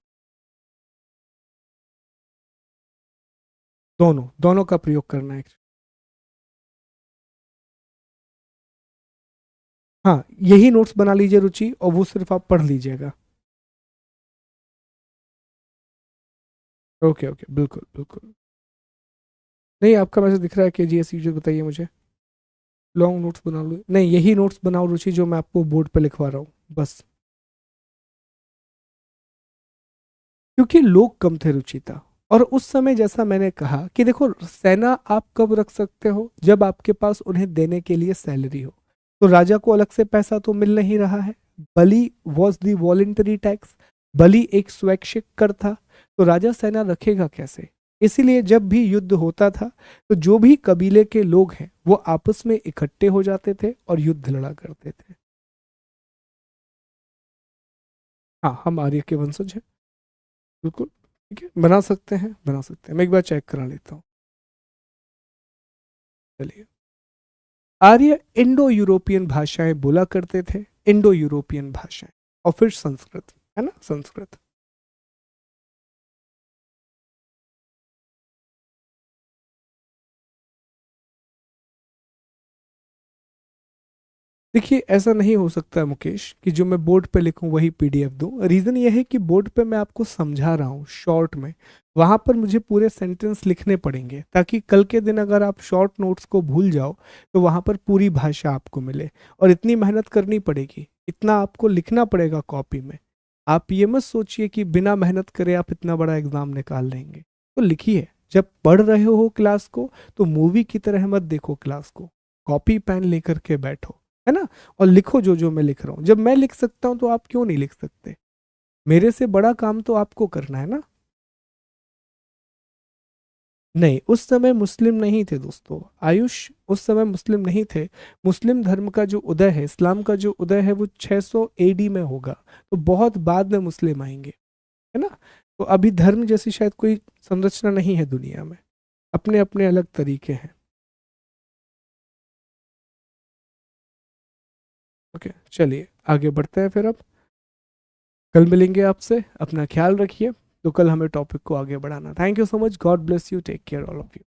दोनों दोनों का प्रयोग करना है। हाँ, यही नोट्स बना लीजिए रुचि, और वो सिर्फ आप पढ़ लीजिएगा। ओके ओके, बिल्कुल बिल्कुल। नहीं, आपका मैसेज दिख रहा है के जी एस जो, बताइए मुझे। लॉन्ग नोट्स बना लो, नहीं यही नोट्स बनाओ रुचि जो मैं आपको बोर्ड पे लिखवा रहा हूँ, बस। क्योंकि लोग कम थे रुचिता, और उस समय जैसा मैंने कहा कि देखो, सेना आप कब रख सकते हो, जब आपके पास उन्हें देने के लिए सैलरी हो। तो राजा को अलग से पैसा तो मिल नहीं रहा है। बलि वॉज दी वॉलेंटरी टैक्स, बलि एक स्वैच्छिक कर था, तो राजा सेना रखेगा कैसे। इसीलिए जब भी युद्ध होता था तो जो भी कबीले के लोग हैं वो आपस में इकट्ठे हो जाते थे और युद्ध लड़ा करते थे। हाँ, हम आर्य के वंशज हैं, बिल्कुल। ठीक है, बना सकते हैं, बना सकते हैं, मैं एक बार चेक करा लेता हूँ। चलिए, आर्य इंडो यूरोपियन भाषाएं बोला करते थे, इंडो यूरोपियन भाषाएं, और फिर संस्कृत, है ना, संस्कृत। देखिए, ऐसा नहीं हो सकता मुकेश कि जो मैं बोर्ड पे लिखूं वही पीडीएफ दूं। रीजन ये है कि बोर्ड पे मैं आपको समझा रहा हूँ शॉर्ट में, वहां पर मुझे पूरे सेंटेंस लिखने पड़ेंगे, ताकि कल के दिन अगर आप शॉर्ट नोट्स को भूल जाओ तो वहां पर पूरी भाषा आपको मिले। और इतनी मेहनत करनी पड़ेगी, इतना आपको लिखना पड़ेगा कॉपी में। आप ये मत सोचिए कि बिना मेहनत करे आप इतना बड़ा एग्जाम निकाल लेंगे। तो लिखिए, जब पढ़ रहे हो क्लास को तो मूवी की तरह मत देखो क्लास को, कॉपी पेन लेकर के बैठो, है ना, और लिखो जो जो मैं लिख रहा हूँ। जब मैं लिख सकता हूँ तो आप क्यों नहीं लिख सकते। मेरे से बड़ा काम तो आपको करना है ना। नहीं, उस समय मुस्लिम नहीं थे दोस्तों, आयुष, उस समय मुस्लिम नहीं थे। मुस्लिम धर्म का जो उदय है, इस्लाम का जो उदय है वो 600 एडी में होगा, तो बहुत बाद में मुस्लिम आएंगे, है ना। तो अभी धर्म जैसी शायद कोई संरचना नहीं है दुनिया में, अपने अपने अलग तरीके हैं। ओके, चलिए आगे बढ़ते हैं फिर अब। कल मिलेंगे आपसे, अपना ख्याल रखिए। तो कल हमें टॉपिक को आगे बढ़ाना। Thank you so much, god bless you, take care all of you.